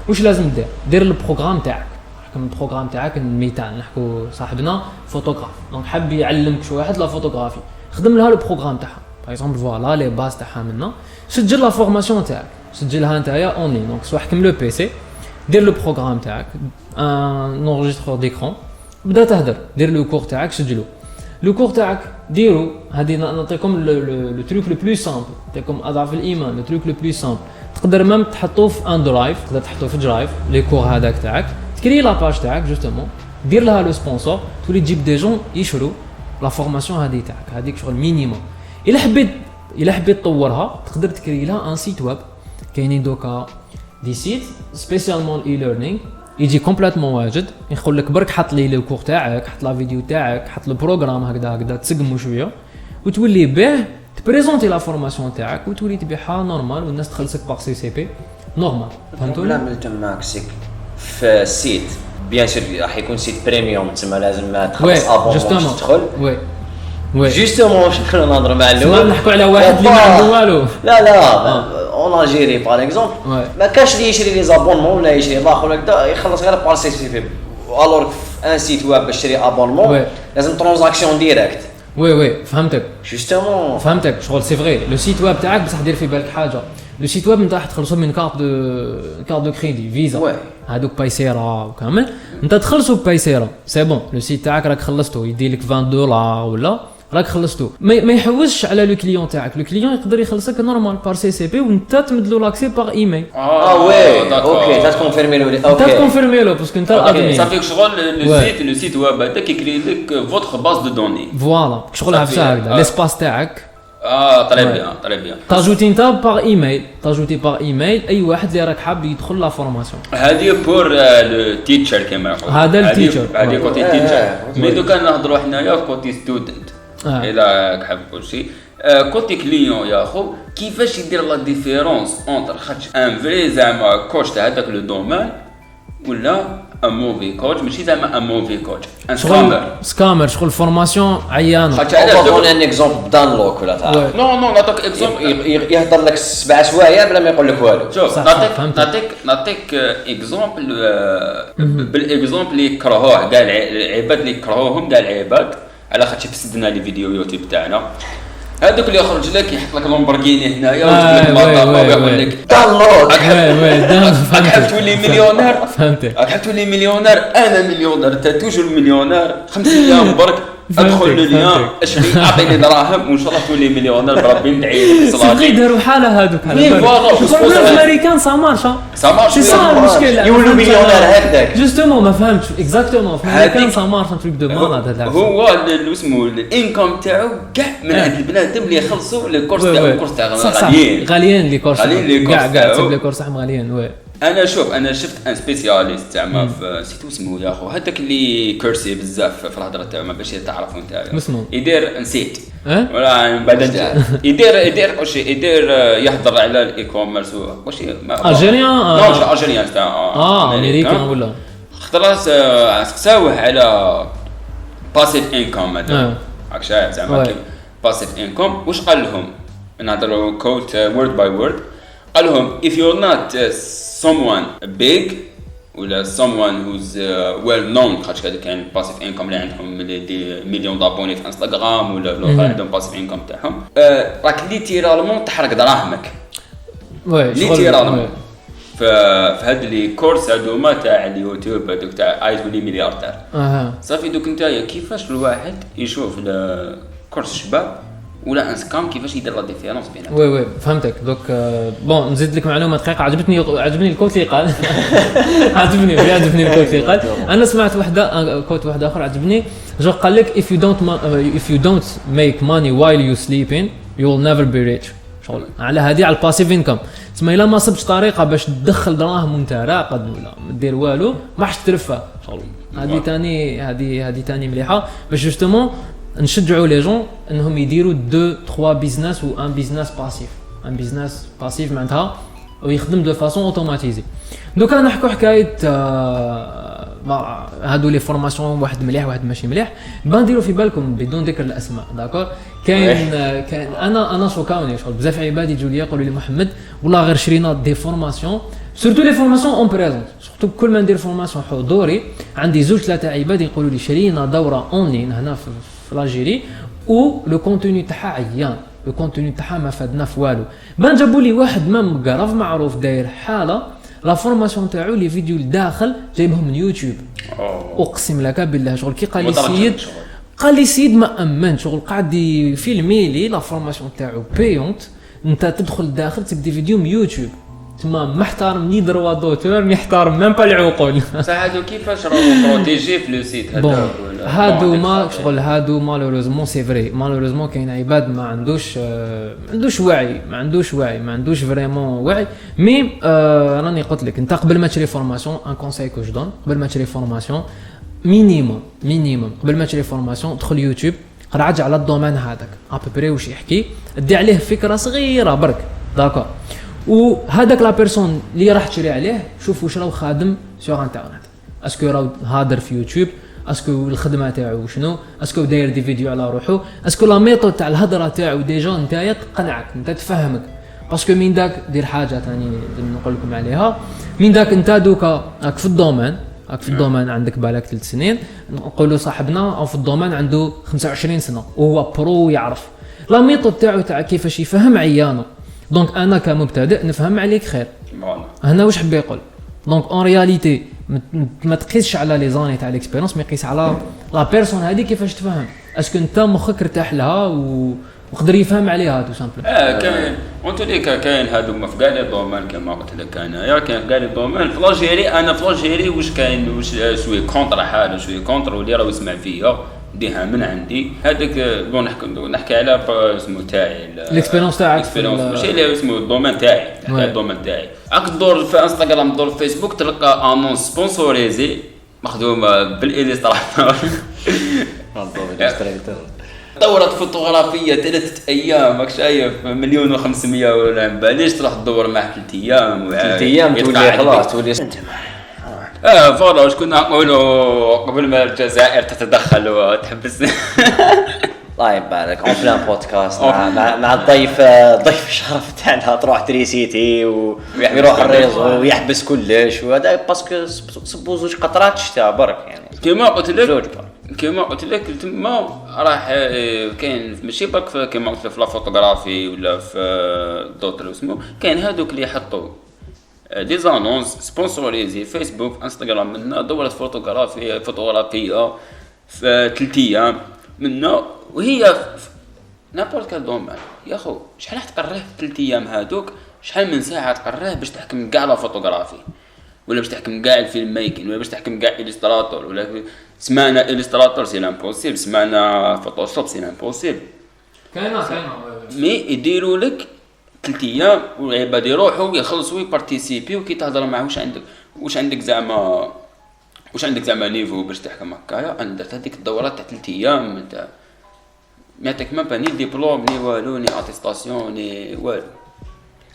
[SPEAKER 2] واش لازم دير البروغرام تاعك نحكم البروغرام تاعك مثال نحكوا صاحبنا فوتوغراف دونك حب يعلمك شي واحد لا فوتوغرافي خدم لها البروغرام تاعها باغ اكزومبل فوالا لي باز تاعها منا سجل لا فورماسيون تاعك سجلها نتايا اونلاين دونك سوا حكم لو بي سي دير لو بروغرام تاعك ان اونجسترور ديكرون بدا تهدر دير لو كور تاعك سجلو لو كور تاعك ديرو هادي نعطيكم لو تروك لو بلو سامبل نعطيكم اضعف الايمان لو تروك لو بلو سامبل تقدر ميم تحطوه في ان درايف تقدر تحطوه في درايف لي كور هذاك تاعك تكري لا باج تاعك جوستومون دير لها لو سبونسور تولي تجيب دي جون يشرو لا فورماسيون هذه تاعك هذيك شغل مينيموم الا حبيت تطورها تقدر تكري لها ان سيت ويب كاينين دوكا دي سيت سبيسيالمون اي ليرنينغ يجي كومبليتمون واجد يقول لك برك حط لي لو كور تاعك حط لا فيديو تاعك حط البروغرام هكذا تسقمو شويه وتولي بيه تبريزونتي لا فورماسيون تاعك وتولي تبيعها نورمال والناس تخلصك باغ سي سي بي نورمال
[SPEAKER 1] فهمتوا لا ملتم معك سيك في سيت بيان سور راح يكون سيت بريميوم تسمى لازم ما تخلص ابونمون تدخل وي جوستومون شنو نهضر مع الاول
[SPEAKER 2] نحكوا على واحد اللي ما عنده والو
[SPEAKER 1] لا اون الجيري باغ اكزومبل ما كاش اللي يشري لي زابونمون ولا يشري الاخر ولا يخلص غير باغ سي سي بي الوغ ان سيت ويب باش تشري ابونمون لازم ترانزاكسيون ديريكت
[SPEAKER 2] وي فهمتك
[SPEAKER 1] جوستومون
[SPEAKER 2] فهمتك شغل سي فري لو سيت ويب تاعك بصح دير في بالك حاجه لو سيت ويب نتاع تخلصوا من كارت دو كريدي فيزا هذوك بايسيرا وكامل انت تخلصوا بايسيرا سي بون لو سيت تاعك راك خلصته يدير لك $20 ولا راك خلصتو ما يحوزش على لو كليون تاعك لو كليون يقدر يخلصك نورمال بار سي سي بي وانت تمدلو لاكسي باغ ايميل
[SPEAKER 1] وي اوكي تكونفيرمي له
[SPEAKER 2] انت تكونفيرمي له باسكو انت الادمين
[SPEAKER 3] صافي شغل لو سيت ويب هذاك يكري لك فوتر باز دو دوني
[SPEAKER 2] فوالا شغل عفسه هكذا ليسباس تاعك
[SPEAKER 3] طري بيان
[SPEAKER 2] تاجوتي انت باغ ايميل تاجوتي باغ ايميل اي واحد اللي راك حاب يدخل لا فورماسيون
[SPEAKER 3] هذه بور لو تيتشر كما يقولوا
[SPEAKER 2] هذا التيتشر
[SPEAKER 3] هذه كوتي تيتشر مي دوكا نهضروا حنايا كوتي ستودنت اذا حاب كل شيء كوتي كليون يا خو كيفاش يدير لا ديفيرونس اونتر خاطش ان فري زعما كوتش تاع هذاك لو دومين ولا ان موفي كوتش ماشي زعما ان موفي كوتش ان
[SPEAKER 2] سكامر شغل فورماسيون عيانه
[SPEAKER 1] خاطر علاش ان اكزومبل دانلوك ولا تاع
[SPEAKER 3] نو نعطيك اكزومبل
[SPEAKER 1] يهضر لك 7 سوايع بلا ما يقول لك والو
[SPEAKER 3] شوف نعطيك اكزومبل بالاكزومبل اللي يكرهوه كاع العباد اللي يكرهوهم كاع العباد على خاطر فسدنا لي فيديو يوتيوب تاعنا هذوك اللي يخرج لك يحط لك لامبورغيني هنايا ويجيب لك مطار ويقول لك
[SPEAKER 1] دانلوك
[SPEAKER 3] راك حاب تولي مليونير راك حاب تولي مليونير انا مليونير انت توجور مليونير 5 ايام برك ادخل لليوم اشري اعطيني دراهم وان شاء الله تولي مليونير بربي ندعي لك
[SPEAKER 2] صلاه يديروا حاله هذوك الامريكان سامارشا
[SPEAKER 3] سامارش
[SPEAKER 2] سي المشكل
[SPEAKER 1] يولوا مليونير هكذاك
[SPEAKER 2] جوستومون ما فهمتش اكزاكتومون الامريكان سامارش تريك دو مال هذا
[SPEAKER 3] هو اسمه الانكم تاعو كاع من عند البنادم اللي يخلصوا الكورس تاعو الكورس تاع
[SPEAKER 2] غاليين لي كورس كاع تسب لي كورس تاعهم غاليين وي
[SPEAKER 3] انا شفت ان سبيسياليست زعما في نسيت اسمه يا اخو هذاك اللي كرسي بزاف في الهضره تاعو ما باش تعرفوا نتايا
[SPEAKER 2] اسمه
[SPEAKER 3] يدير نسيت ولا بعد يدير واش يدير يهضر على الاي كوميرس واش
[SPEAKER 2] الجيريان
[SPEAKER 3] نو الجيريان تاع
[SPEAKER 2] امريكان ولا
[SPEAKER 3] خلاص سقساوه على باسيف انكم هذا هاك شايف زعما باسيف انكم واش قال لهم نهضروا كوت وورد باي وورد قال لهم if you're not someone big ولا someone who's well known خاطر هذا كان باسيف انكم اللي عندهم مليون دابوني في انستغرام ولا الاخر عندهم باسيف انكم تاعهم راك ليتيرالمون تحرق دراهمك ليتيرالمون فهاد لي كورس هذوما تاع اليوتيوب هذوك تاع عايز تولي ملياردير صافي دوك نتايا كيفاش الواحد يشوف كورس الشباب ولا انسكام كيفاش يدير لا ديفيرونس بيناتهم
[SPEAKER 2] وي فهمتك دوك بون نزيد لك معلومه دقيقه عجبني الكوت اللي قال عجبني الكوت اللي قال انا سمعت كوت واحده اخر عجبني جو قال لك if you don't make money while you sleeping you will never be rich شغل على هذه على الباسيف انكم تسمى الا ما صبتش طريقه باش تدخل دراهم وانت راقد ولا ما دير والو ما حش ترفع شغل هذه ثاني مليحه باش جوستومون نشجعوا لي جون انهم يديروا 2 3 بيزنس و ان بيزنس باسيف معناتها ويخدم دو فاصون اوتوماتيزي دوكا نحكوا حكايه هادو لي فورماسيون واحد مليح واحد ماشي مليح نديروا في بالكم بدون ذكر الاسماء داكور كاين انا شوكاوني شغل بزاف عباد يجوا لي يقولوا لي محمد والله غير شرينا دي فورماسيون سورتو لي فورماسيون اون بريزونس سورتو كل ما ندير فورماسيون حضوري عندي 2-3 عباد يقولوا لي شرينا دوره اونلاين هنا في الجيري و لو كونتوني تاعها عيان لو كونتوني تاعها ما فادنا في والو بان جابوا لي واحد ما مقرف معروف داير حاله لا فورماسيون تاعو لي فيديو لداخل جايبهم من يوتيوب اقسم لك بالله شغل كي قال لي سيد ما امن شغل قاعد يفيلمي لي لا فورماسيون تاعو بيونت انت تدخل داخل تبدي فيديو من يوتيوب تمام محترم ني دروا دوتور محترم ميم با العقول
[SPEAKER 3] صح هادو كيفاش راهو بروتيجي في لو سيت
[SPEAKER 2] هادو ما شغل هادو مالوريزمون سي فري مالوريزمون كاين عباد ما عندوش وعي ما عندوش فريمون وعي مي راني قلت لك انت قبل ما تشري فورماسيون ان كونساي كو جو دون قبل ما تشري فورماسيون مينيموم قبل ما تشري فورماسيون دخل يوتيوب راجع على الدومين هذاك ابري واش يحكي دي عليه فكره صغيره برك داكور وهذاك لا بيرسون اللي راح تشري عليه شوف واش راهو خادم سوغ انترنت اسكو راهو هادر في يوتيوب اسكو الخدمه تاعو شنو اسكو داير دي فيديو على روحو اسكو لا ميثود تاع الهضره تاعو ديجا نتايا تقنعك انت تفهمك باسكو من داك دير حاجه ثاني نقول لكم عليها من داك انت دوكا راك في الدومين عندك بالك 3 سنين نقولوا صاحبنا او في الدومين عنده 25 سنه وهو برو يعرف لا ميثود تاعو تاع كيفاش يفهم عيانه دونك انا كمبتدئ نفهم عليك خير هنا واش حب يقول دونك اون رياليتي ما تقيسش على لي زاني تاع ليكسبيريونس مي قيس على لا بيرسون هذه كيفاش تفهم اسكو انت مخك ارتاح لها وقدر يفهم عليها تو سامبل.
[SPEAKER 3] كاين قلت لك كاين هذوما في كاع لي دومين كما قلت لك انايا كاين في كاع لي دومين في لاجيري. انا في لاجيري واش كاين واش شويه كونتر حاجه شويه كونتر واللي راه يسمع فيا ديها من عندي هذاك بون نحكي على اسمه تاعي
[SPEAKER 2] الاكسبيريونس تاعك
[SPEAKER 3] ماشي اللي اسمه الدومين تاعي الدومين تاعي تدور في انستغرام تدور في فيسبوك تلقى انونس سبونسوريزي مخدومه بالإليستراتور دورة فوتوغرافية 3 أيام راك شايف 1,500,000 ولا باليش تروح تدور معاه 3 أيام
[SPEAKER 1] 3 أيام تولي خلاص تولي
[SPEAKER 3] فوالا واش كنا نقولوا قبل ما الجزائر تتدخل وتحبس.
[SPEAKER 1] الله يبارك اون بلان بودكاست مع الضيف الشرف تاعنا تروح تريسيتي ويروح الريزو ويحبس كلش وهذا باسكو صبوا زوج قطرات شتاء برك يعني
[SPEAKER 3] كما قلت لك تما راح كاين ماشي برك كما قلت في لا فوتوغرافي ولا في دوتر اسمه كاين هذوك اللي يحطوا دي زانونس سبونسوريزي فيسبوك انستغرام منا دورة فوتوغرافيه في 3 ايام منا وهي نابورت كال دومين يا خو شحال راح تقراه في 3 ايام هذوك شحال من ساعه تقراه باش تحكم كاع لا فوتوغرافي ولا باش تحكم كاع الفيلم ميكين ولا باش تحكم كاع إليستراتور ولا سمعنا إليستراتور سي لامبوسيبل سمعنا فوتوشوب سي لامبوسيبل
[SPEAKER 2] كاينه
[SPEAKER 3] مي يديروا لك 3 ايام والعباد يروحوا يخلصوا يبارتيسيبي وكي تهضر معاه واش عندك زعما نيفو باش تحكم هكايا عندك هذيك الدورات تاع 3 ايام انت ما يعطيك ما ني ديبلوم ني والو ني اتيستاسيون ني والو.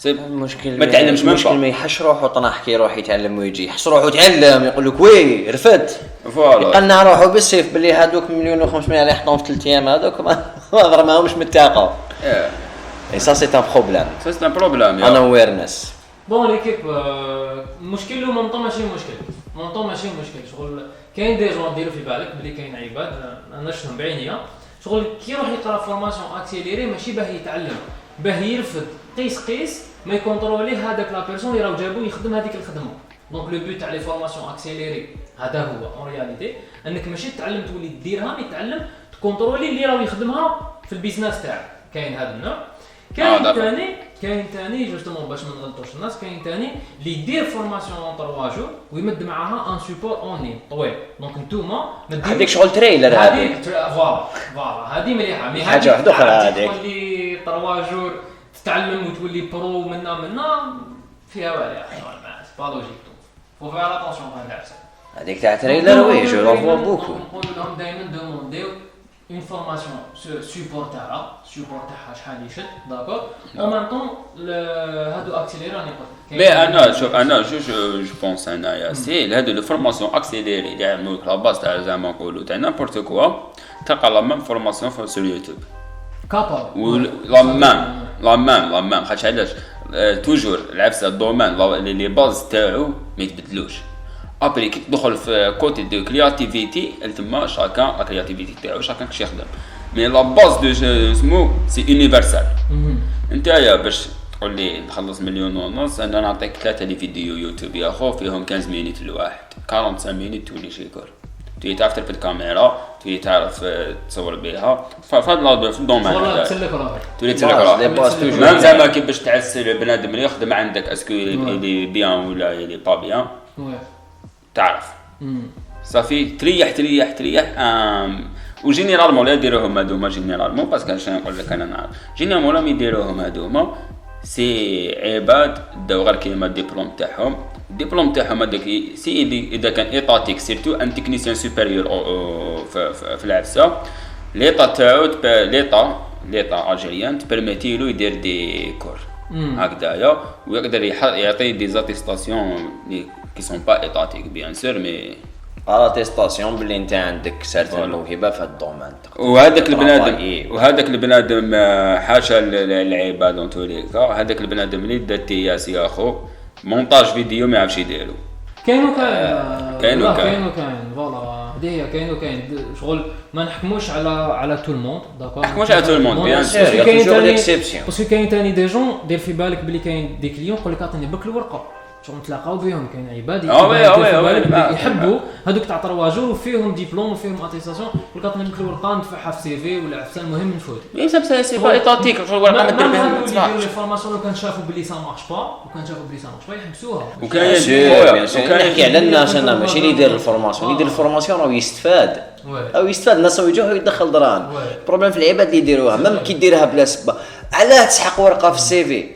[SPEAKER 1] المشكل
[SPEAKER 3] ما تعلمش
[SPEAKER 1] المشكل ما يحش روحو طناح كي يروح يتعلم ويجي يحس روحو يتعلم يقول لك وي رفدت
[SPEAKER 3] فوالا
[SPEAKER 1] يقنع روحو بالسيف باللي هذوك 1,500,000 اللي يحطوهم في 3 ايام هذوك ما ماهمش متاقوا. اي سا سي ان بروبليم انا اويرنس
[SPEAKER 2] بون ليكيب مشكل ومنطق ماشي مشكل شغل كاين دي جون ديروا في بالك بلي كاين عباد انا شفتهم بعينيا شغل كي يروح يقرا فورماسيون اكسيليري ماشي باه يتعلم باه يرفد قيس ما يكونترولي هذاك لا بيرسون اللي راهو جابو يخدم هذيك الخدمه. دونك لو بوت تاع لي فورماسيون اكسيليري هذا هو اون رياليتي انك ماشي تتعلم تولي ديرها مي تتعلم تكونترولي اللي راهو يخدمها في البيزنس تاعك. كاين هذا النوع كاين ثاني جوستومون باش ما نغلطوش الناس كاين ثاني اللي يدير فورماسيون اون 3 جور ويمد معاها ان سوبور اونلاين طويل. دونك نتوما
[SPEAKER 1] هذيك شغل تريلر
[SPEAKER 2] هذيك فوالا هذه مليحه مي
[SPEAKER 1] حاجه واحده اخرى هذيك
[SPEAKER 2] اللي 3 جور تتعلم وتولي برو منا فيها والي با لوجيك فو فير اتونسيون هذا
[SPEAKER 1] هذيك تاع تريلر وي جو لافوا بوكو
[SPEAKER 2] نقول لهم دائما دومونديو une formation support تاعها شحال يشد داكور او ميم طون هادو اكسيليري راني قلت
[SPEAKER 3] مي انا شوف انا جو بونس انايا سي هادو لو فورماسيون اكسيليري اللي يعملوا لا باز تاع زعما نقولوا تاع نيمبورت كوا تلقى لا ميم فورماسيون في اليوتيوب
[SPEAKER 2] كابابل
[SPEAKER 3] لا ميم خاطش علاش توجور العفسه الدومين لي باز تاعو ما يتبدلوش ابري كي تدخل في كوتي دو كرياتيفيتي تما شاكان لا كرياتيفيتي تاعو شاكان كيش يخدم مي لا باز دو اسمو سي يونيفرسال. نتايا باش تقول لي نخلص 1.5 مليون انا نعطيك 3 لي فيديو يوتيوب يا خو فيهم 15 مينيت الواحد 45 مينيت تولي شيكور تولي تعرف ترفد الكاميرا تولي تعرف تصور بها فهاد في الدومين هذا تولي تسلك روحك مام زعما كي باش تعسل بنادم اللي يخدم عندك اسكو لي بيان ولا لي با بيان تعرف صافي تريح وجينيرالمون لا يديروهم هذوما جينيرالمون باسكو اش نقول لك انا نعرف جينيرالمون يديروهم هذوما سي عباد داو غير كيما الدبلوم تاعهم هذاك سي اذا كان ايطاتيك سيرتو ان تكنيسيان سوبيريور في العفسه ليطا تاعو ليطا الجيريان تبرميتي له يدير دي كور هكذايا ويقدر يعطي دي زاتيستاسيون qui sont pas étatiques bien sûr mais
[SPEAKER 1] اتيستاسيون باللي انت عندك سيرتين موهبه في الدومين
[SPEAKER 3] وهذاك البنادم حاشا العباد اونتوليكا هذاك البنادم اللي دا تياس يا اخو مونتاج فيديو ما يعرفش يديرو
[SPEAKER 2] كاين فوالا هذه كاين شغل ما نحكموش على تو الموند داكور
[SPEAKER 3] ما نحكموش على تو الموند بيان سور
[SPEAKER 1] كاين توجور اكسيبسيون
[SPEAKER 2] باسكو كاين ثاني دي جون دير في بالك بلي كاين دي كليون يقول لك عطيني بك الورقه شغل نتلاقاو بهم كاين عباد يحبوا هذوك تاع ترواجو وفيهم ديبلوم وفيهم اتيستاسيون ولقات نمك الورقه ندفعها في سي في ولا عفسه المهم نفوت
[SPEAKER 3] مي سي با ايطاتيك الورقه ما دير بها
[SPEAKER 2] ما تباعش لي فورماسيون لو كان شافوا بلي سا مارش با وكان شافوا بلي سا مارش با يحبسوها
[SPEAKER 1] وكان نحكي على الناس انا ماشي اللي يدير الفورماسيون اللي يدير الفورماسيون راه يستفاد او يستفاد الناس يجوه يدخل دراهم البروبليم في العباد اللي يديروها ميم كي ديرها بلا سبه علاه تسحق ورقه في السي في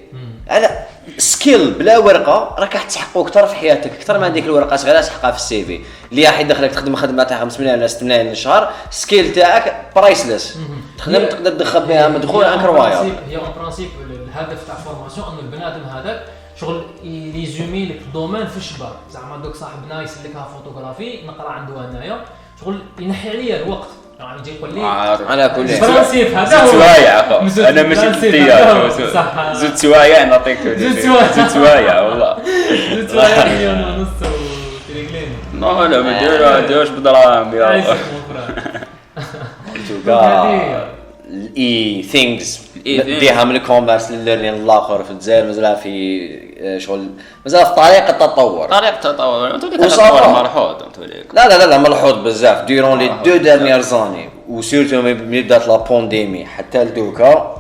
[SPEAKER 1] على سكيل بلا ورقه راك تحقق اكثر في حياتك اكثر من هذيك الورقه صغيره تحققها في السي في اللي راح يدخلك تخدم خدمه تاع 5 ملايين ولا 6 ملايين الشهر سكيل تاعك برايسلس تخدم تقدر تدخل بها مدخول انكروايا
[SPEAKER 2] هي اون برانسيب الهدف تاع فورماسيون انه البنادم هذاك شغل يريزومي لك الدومين في الشباب زعما دوك صاحبنا يسلكها فوتوغرافي نقرا عنده هنايا شغل ينحي عليا الوقت يعني يجي يقول لي
[SPEAKER 1] على كل
[SPEAKER 2] برانسيب هذا
[SPEAKER 3] زوج سوايع انا ماشي الطيار زوج سوايع نعطيك زوج سوايع والله
[SPEAKER 2] زوج سوايع مليون ونص تريكلين
[SPEAKER 3] لا ما ديروش بدراهم يا
[SPEAKER 1] اي ثينجز ديها من الكوميرس للليرنين الاخر في الجزائر مازال في شغل مازال في طريق التطور
[SPEAKER 3] ملحوظ
[SPEAKER 1] لا ملحوظ بزاف ديرون لي دو ديرنيير زاني وسيرتو ملي بدات لا بانديمي حتى لدوكا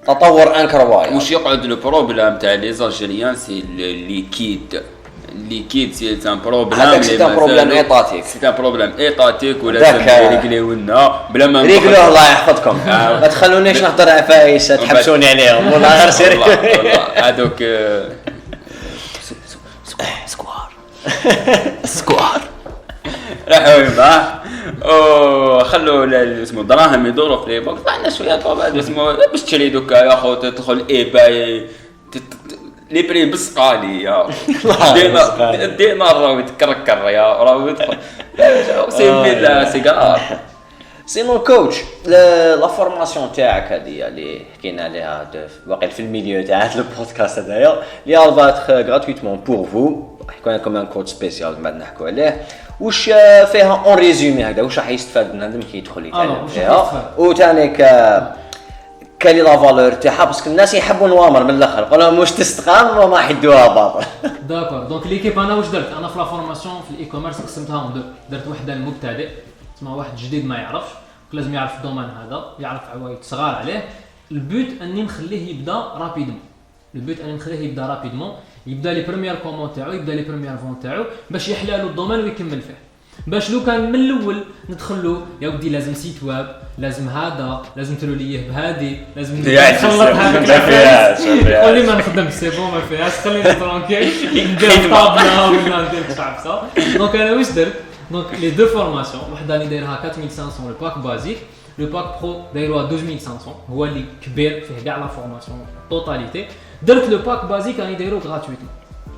[SPEAKER 1] تطور انكرواي
[SPEAKER 3] واش يقعد لو بروبليم تاع لي زالجيريان سي ليكيد سي ان بروبليم
[SPEAKER 1] سي ان بروبليم ايطاتيك
[SPEAKER 3] سي ان بروبليم ايطاتيك ولازم ريغليو لنا بلا ما
[SPEAKER 1] ريغلوه الله يحفظكم ما تخلونيش نهضر عفايس تحبسوني عليهم والله غير سير
[SPEAKER 3] هذوك سكوار راحوا معاه خلوا اسمه دراهم يدوروا في لي بوك طلعنا شويه طوبات اسمه باش تشري دوكا يا خو تدخل ايباي لي بري بس قالي يا دينار راهو يتكركر يا راهو يدخل سي لا سيجار
[SPEAKER 1] سينو كوتش لا فورماسيون تاعك هذه اللي حكينا عليها باقي في الميليو تاع البودكاست هذايا اللي غادي غراتويتمون بور فو حكينا لكم ان كود سبيسيال بعد نحكوا عليه واش فيها اون ريزومي هكذا واش راح يستفاد بنادم كي يدخل يتعلم فيها وثاني كالي لا فالور تاعها باسكو الناس يحبوا نوامر من الاخر قالوا واش تستقام وما حيدوها باطل
[SPEAKER 2] داكور دونك ليكيب انا واش درت انا في لا فورماسيون في الاي كوميرس قسمتها درت وحده المبتدئ اسمها واحد جديد ما يعرفش لازم يعرف الدومين هذا يعرف عوايد صغار عليه البوت اني نخليه يبدا رابيدمون يبدا لي بريمير كومون تاعو يبدا لي بريمير فون تاعو باش يحلالو الدومين ويكمل فيه باش لو كان من الاول ندخلو يا ودي لازم سيت ويب لازم هذا لازم تروليه بهادي لازم نخلطها قول لي ما نخدمش سي بون ما فيهاش خليني ترونكيل ندير طابله ولا ندير شعبسه دونك انا واش درت دونك لي دو فورماسيون وحده اللي دايرها 4500 لو باك بازيك لو باك برو دايروها 12500 هو اللي كبير فيه كاع لا فورماسيون توتاليتي درت لو باك بازيك راني دايرو غراتويتمون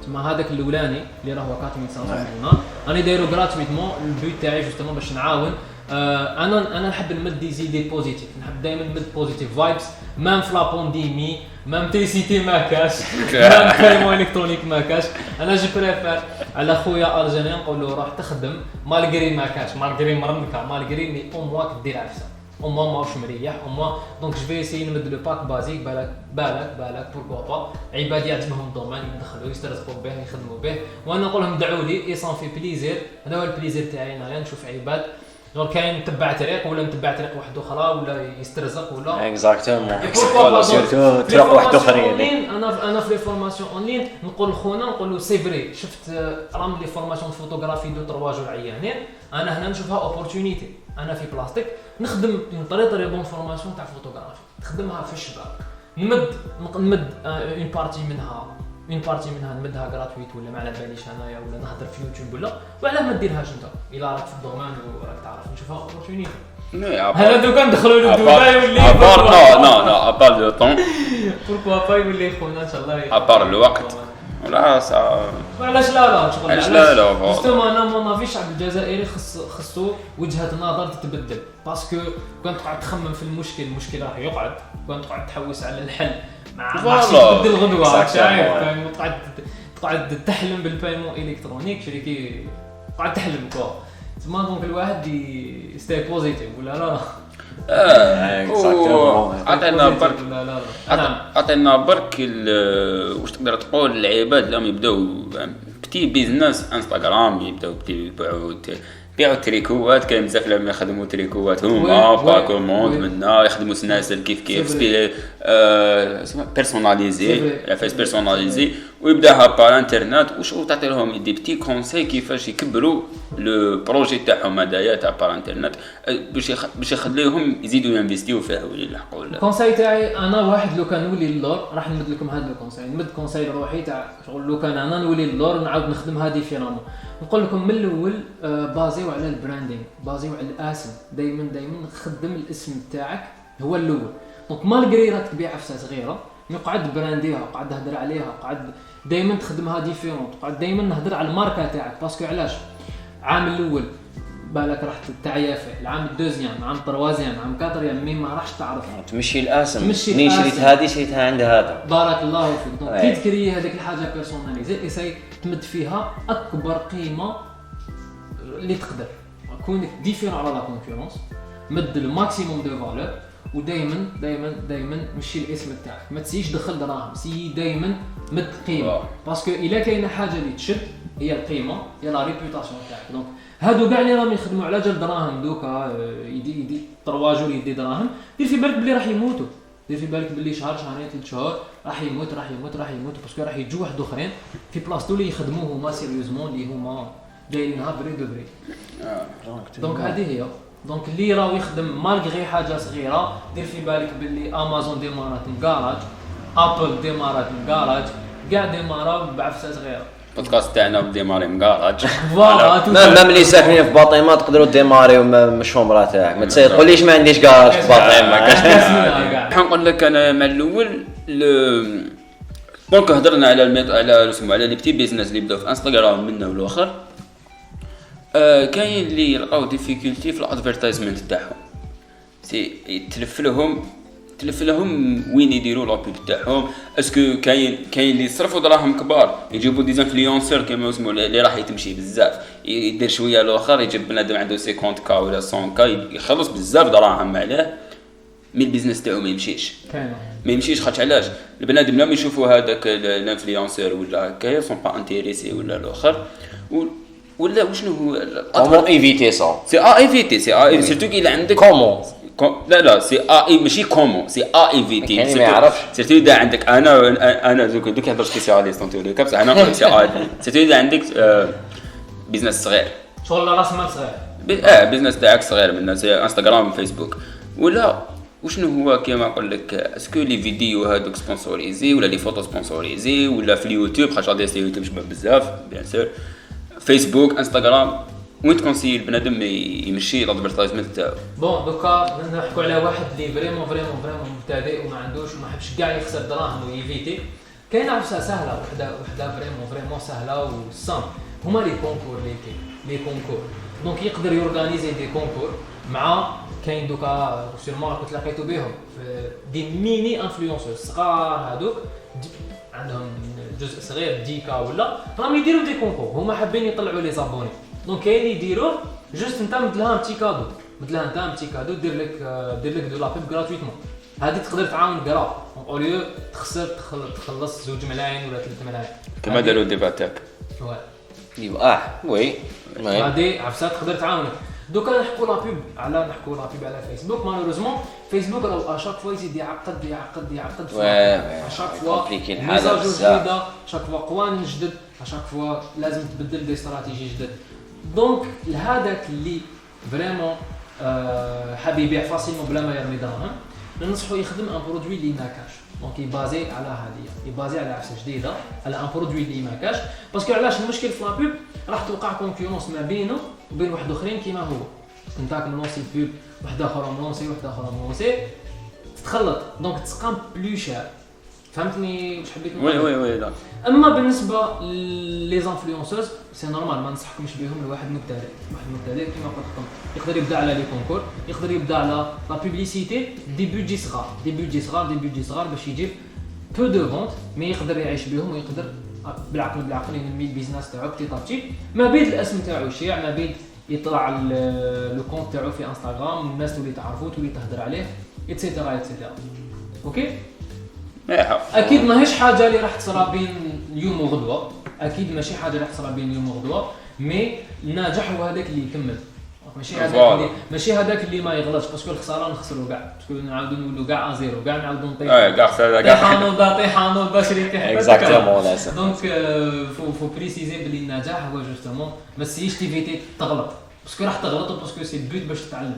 [SPEAKER 2] تما هذاك الاولاني اللي راهو 4500 راني دايرو غراتويتمون البوت تاعي جوستومون باش نعاون انا نحب نمد دي زيدي بوزيتيف نحب دائما نمد بوزيتيف فايبس مام في لا بانديمي مام تيسيتي ما كاش مام كايمو الكترونيك ما كاش انا جو بريفير على خويا الجيريان نقول له روح تخدم مالغري ما كاش مالغري مرمكه مالغري مي او موا كدير عفسه او موا ماهوش مريح او موا دونك جو في اسيي نمد لو باك بازيك بالك بوركوا با عباد يعجبهم الدومين يدخلوا يسترزقوا به يخدموا به وانا نقول لهم دعوا لي اي سون في بليزير هذا هو البليزير تاعي انايا نشوف عباد دونك كاين نتبع طريق ولا نتبع طريق واحد اخرى ولا يسترزق ولا
[SPEAKER 1] اكزاكتومون ولا سيرتو طرق واحد اخرين
[SPEAKER 2] انا في لي فورماسيون اونلاين نقول خونا نقول له سي فري شفت رام لي فورماسيون فوتوغرافي دو ترواج العيانين انا هنا نشوفها اوبورتونيتي انا في بلاستيك نخدم طريقه بون فورماسيون تاع فوتوغرافي نخدمها في الشباب نمد اون بارتي منها نمدها غراتويت ولا ما على باليش انايا ولا نهضر في يوتيوب وعلاه ما ديرهاش انت الا راك في الدومين وراك تعرف نشوفها اوبورتونيتي هذا دوكا ندخلوا له دوبا يولي
[SPEAKER 3] نو ابار لو طون
[SPEAKER 2] بوركوا با يولي خونا ان شاء الله
[SPEAKER 3] ابار الوقت ولا
[SPEAKER 2] علاش لا شغل
[SPEAKER 3] علاش لا
[SPEAKER 2] جوستومون انا مون افي الشعب الجزائري خصو وجهه نظر تتبدل باسكو كنت تقعد تخمم في المشكل راح يقعد كنت تقعد تحوس على الحل مع تبدل الغدوه شايف تقعد تحلم بالبايمون الكترونيك شريكي تقعد تحلم كوا تما دونك الواحد يستي بوزيتيف ولا لا
[SPEAKER 3] عطينا برك واش تقدر تقول العباد اللي يبداو بتي بيزنس انستغرام يبداو بيعوا تريكوات. كاين بزاف اللي يخدموا تريكوات هما باكوموند منا يخدموا سناسل كيف ستيل بيرسوناليزي فايس بيرسوناليزي ويبداها بار انترنت. وشو تعطي لهم دي بتي كونساي كيفاش يكبروا لو بروجي تاعهم هذايا تاع بار انترنت باش يخليهم يزيدوا ينفيستيو فيه ولا يلحقوا.
[SPEAKER 2] الكونساي تاعي انا واحد لو كان نولي اللور راح نمد لكم هذا الكونساي، نمد كونساي روحي تاع شغل لو كان انا نولي اللور نعاود نخدم هذه فيرامون. نقول لكم من الاول بازيو على البراندينغ، بازيو على الاسم. دائما خدم الاسم تاعك هو الاول. دونك مالغري راك تبيع عفسه صغيره نقعد برانديها، قعد نهضر عليها، قعد دائما تخدمها ديفيرونت، قعد دائما نهضر على الماركه تاعك. باسكو علاش عام الاول بالك راح تعيافه، العام الدوزيام، عام الثروازيام، عام كاتريام مي ما راحش تعرف
[SPEAKER 1] تمشي الاسم. منين شريت هذه شريتها عند هذا.
[SPEAKER 2] بارك الله فيك. دونك كي تكري هذيك الحاجه بيرسوناليزي ايساي تمد فيها اكبر قيمه اللي تقدر، كونك ديفيرون على لا كونكورونس، مد الماكسيموم دو فالور. ودائما مشي الاسم تاعك، ما تسيش دخل دراهم، سي دائما مد قيمه. باسكو الا كاينه حاجه اللي تشد هي القيمه، هي لا ريبوتاسيون تاعك. دونك هادو كاع اللي راهم يخدموا على جال دراهم دوكا يدي 3 جور يدي دراهم، دير في بالك بلي راح يموتوا، دير في بالك بلي شهر شهرين 3 شهور راح يموت باسكو راح يجوا واحد اخرين في بلاصتو اللي يخدموه هما سيريوزمون اللي هما دايرينها بري دو بري. دونك هذه هي. دونك اللي راهو يخدم مالغري حاجه صغيره دير في بالك باللي امازون ديمارات مكاراج، ابل ديمارات مكاراج، كاع ديماراو بعفسه صغيره.
[SPEAKER 3] بودكاست تاعنا ديماري مكاراج
[SPEAKER 1] ما ملي ساكنين في باطيمه تقدروا ديماريو من الشومبره تاعك. ما تقوليش ما عنديش كراج في باطيمه.
[SPEAKER 3] نقول لك انا مع الاول دونك هضرنا على على لي بتي بيزنس اللي بداو في انستغرام منا والاخر. كاين اللي يلقاو ديفيكولتي في الادفيرتايزمنت تاعهم، سي تلف لهم وين يديروا لابيب تاعهم. اسكو كاين اللي يصرفوا دراهم كبار يجيبوا دي انفلونسور كيما اسمه اللي راح يتمشي بزاف، يدير شويه الاخر يجيب بنادم عنده 50 كا ولا 100 كا يخلص بزاف دراهم عليه، مي البيزنس تاعو ما يمشيش. خاطر علاش البنادم لما يشوفوا هذاك الانفلونسور ولا هكايا سون با انتريسي ولا الاخر ولا وشنو هو
[SPEAKER 1] كومون ايفيتي سا
[SPEAKER 3] سي ايفيتي سيرتو كي عندك
[SPEAKER 1] كومون
[SPEAKER 3] لا سي ماشي كومون سي ايفيتي
[SPEAKER 1] يعني ما يعرفش.
[SPEAKER 3] سيرتو اذا عندك انا دوك هضر سبيسياليست انت ولا كابس انا نقول سيرتو اذا عندك بيزنس صغير
[SPEAKER 2] شغل راس مال صغير
[SPEAKER 3] بيزنس تاعك صغير من انستغرام فيسبوك ولا وشنو هو كيما نقول لك اسكو لي فيديو هذوك سبونسوريزي ولا لي فوتو سبونسوريزي ولا في اليوتيوب خاطر دي يوتيوب شباب بزاف بيان سور فيسبوك انستغرام وين تكونسيي البنادم يمشي الادفيرتايزمنت تاعو.
[SPEAKER 2] بون دوكا نحكوا على واحد اللي فريمون مبتدئ وما عندوش وما حبش كاع يخسر دراهم ويفيتي. كاينه عفسه سهله وحده فريمون سهله وسام هما لي كونكور دونك يقدر يورغانيزي دي كونكور مع كاين دوكا سيرمون كنت لقيتو بهم دي ميني انفلونسور صغار هادوك عندهم جزء صغير ديكا ولا راهم يديروا دي كونكور هما حابين يطلعوا لي زابوني. دونك كاين اللي يديروه جوست انت مدلها بتي كادو دير لك دو لابيب غراتويتمون. هذه تقدر تعاون كراف اوليو تخسر تخلص 2 ملايين ولا 3 ملايين
[SPEAKER 3] كما داروا ديفاتاب
[SPEAKER 1] وي
[SPEAKER 2] هذه عفسات تقدر تعاونك. دوكا نحكوا لابيب على فيسبوك. مالوريزمون فيسبوك راه اشاك فوا يزيد يعقد اشاك فوا ميساج جديده اشاك فوا قوانين جدد اشاك فوا لازم تبدل دي استراتيجي جدد. دونك لهذاك اللي فريمون حاب يبيع فاسيلمون بلا ما يرمي دراهم ننصحو يخدم ان برودوي اللي ما كاش. دونك يبازي على هذه يبازي على عفسه جديده على ان برودوي اللي ما كاش. باسكو علاش المشكل في لابيب راح توقع كونكورونس ما بينه وبين واحد اخرين كيما هو انتاك ملونسي بوب واحد اخر ملونسي تتخلط دونك تسقام بلو شار. فهمتني واش حبيت نقول؟
[SPEAKER 3] وي لا.
[SPEAKER 2] اما بالنسبه لي زانفلونسورز سي نورمال ما ننصحكمش بهم لواحد مبتدئ كيما قلت لكم يقدر يبدا على لي كونكور يقدر يبدا على لا بوبليسيتي دي بودجي صغار باش يجيب بو دو فونت مي يقدر يعيش بهم ويقدر بالعقل ينمي البيزنس تاعو بتي طابتي ما بين الاسم تاعو يشيع ما بين يطلع لو كونت تاعو في انستغرام والناس تولي تعرفو تولي تهضر عليه ايتترا ايتترا. اوكي اكيد ماهيش حاجه اللي راح تصرى بين اليوم وغدوه، اكيد ماشي حاجه اللي راح تصرى بين اليوم وغدوه، مي الناجح هو هذاك اللي يكمل، ماشي هذاك اللي ما يغلطش، باسكو الخساره نخسروا كاع، باسكو نعاودوا نولوا كاع زيرو، كاع نعاودوا نطيحوا
[SPEAKER 3] كاع خساره كاع
[SPEAKER 2] طيحانو باش يطيح
[SPEAKER 1] اكزاكتومون لازم.
[SPEAKER 2] دونك فو بريسيزي بلي النجاح هو جوستومون ما تسيش تيفيتي تغلط، باسكو راح تغلط وباسكو سي البوت باش تتعلم.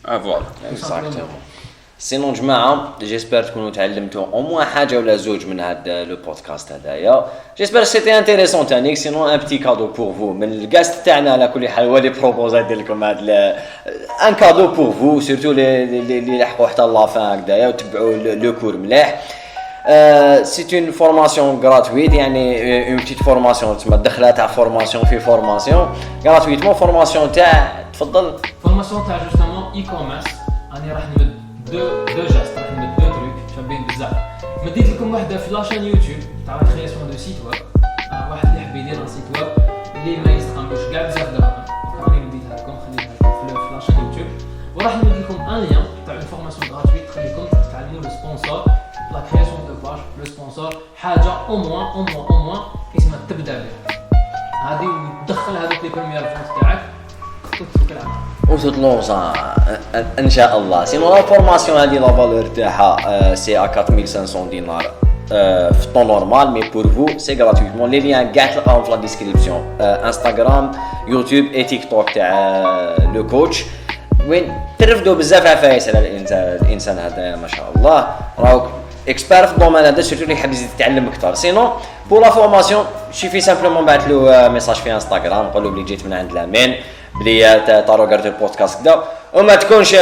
[SPEAKER 3] فوالا
[SPEAKER 1] اكزاكتومون. سينون جماعه جيسبر تكونوا تعلمتوا او موان حاجه ولا زوج من هذا لو بودكاست هذايا. جيسبر سيتي انتريسون تانيك، سينون ان بتي كادو بور فو من الكاست تاعنا على كل حال، هو اللي بروبوزا ندير لكم هذا ان كادو بور فو سورتو اللي لحقوا حتى لافان هكذايا وتبعوا لو كور مليح. سي اون فورماسيون غراتويت، يعني اون بتيت فورماسيون تما دخله تاع فورماسيون في فورماسيون غراتويتمون. فورماسيون تاع تفضل
[SPEAKER 2] فورماسيون تاع جوستومون اي كوميرس. انا راح نمد دو جاست، راح نمد دو تروك شابين بزاف. مديت لكم واحده في لاشين يوتيوب تاع كرياسيون دو سيت ويب، واحد اللي يحب يدير سيت ويب اللي ما يستخدموش كاع بزاف دراهم، راني مديتها لكم خليتها لكم في لاشين يوتيوب. وراح نمد لكم ان لين تاع اون فورماسيون غراتويت تخليكم تتعلموا لو سبونسور، لا كرياسيون دو باج، لو سبونسور حاجه او موان اسمها تبدا بها. هذه تدخل هذوك لي بروميير فونت تاعك وتفك العمل
[SPEAKER 1] وتطلونزا ان شاء الله. سينو لا فورماسيون هذه لا فالور تاعها سي 4500 دينار في طون نورمال، مي بور فو سي غراتويتمون. لي ليان كاع تلقاهم في لا ديسكريبسيون، انستغرام يوتيوب اي تيك توك تاع لو كوتش، وين ترفدوا بزاف عفايس على الانسان هذا ما شاء الله، راهو اكسبير في الدومين هذا، سيرتو اللي يحب يزيد يتعلم اكثر. سينو بور لا فورماسيون شيفي سامبلومون بعث له ميساج في انستغرام، قول له بلي جيت من عند لامين، بلي طارو قريت البودكاست كذا، وما تكونش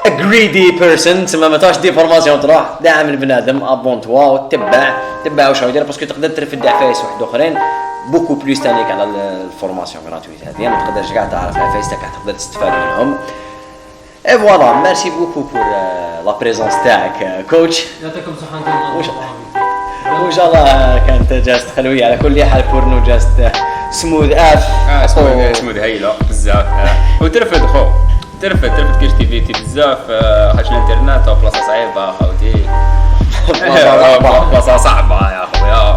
[SPEAKER 1] greedy person، تسمى ما تاش دي فورماسيون تروح داعم البنادم ابونتوا وتتبع واش يدير، باسكو تقدر ترفد عفايس واحد اخرين بوكو بلوس تانيك على الفورماسيون غراتويت هذه، ما تقدرش كاع تعرف عفايس تاعك تقدر تستفاد منهم. اي فوالا ميرسي بوكو بور لا بريزونس تاعك كوتش،
[SPEAKER 2] يعطيكم الصحه.
[SPEAKER 1] وان شاء الله كانت جاست خلويه على كل حال كورنو جاست سموذ
[SPEAKER 3] سموذ هايله بزاف. وترفد خو ترفد كيشتيفيتي بزاف، حاجه الانترنت بلاصه صعيبه خوتي، بلاصه صعبه يا خويا.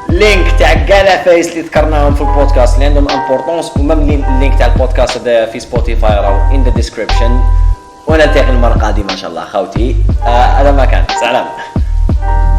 [SPEAKER 1] لينك تاع كاع العفايس اللي ذكرناهم في البودكاست اللي عندهم امبورطونس، ومام اللينك تاع البودكاست هذا في سبوتيفاي راهو ان ذا ديسكريبشن. ونلتقي المره القادمه ان شاء الله خوتي. هذا ما كان سلام.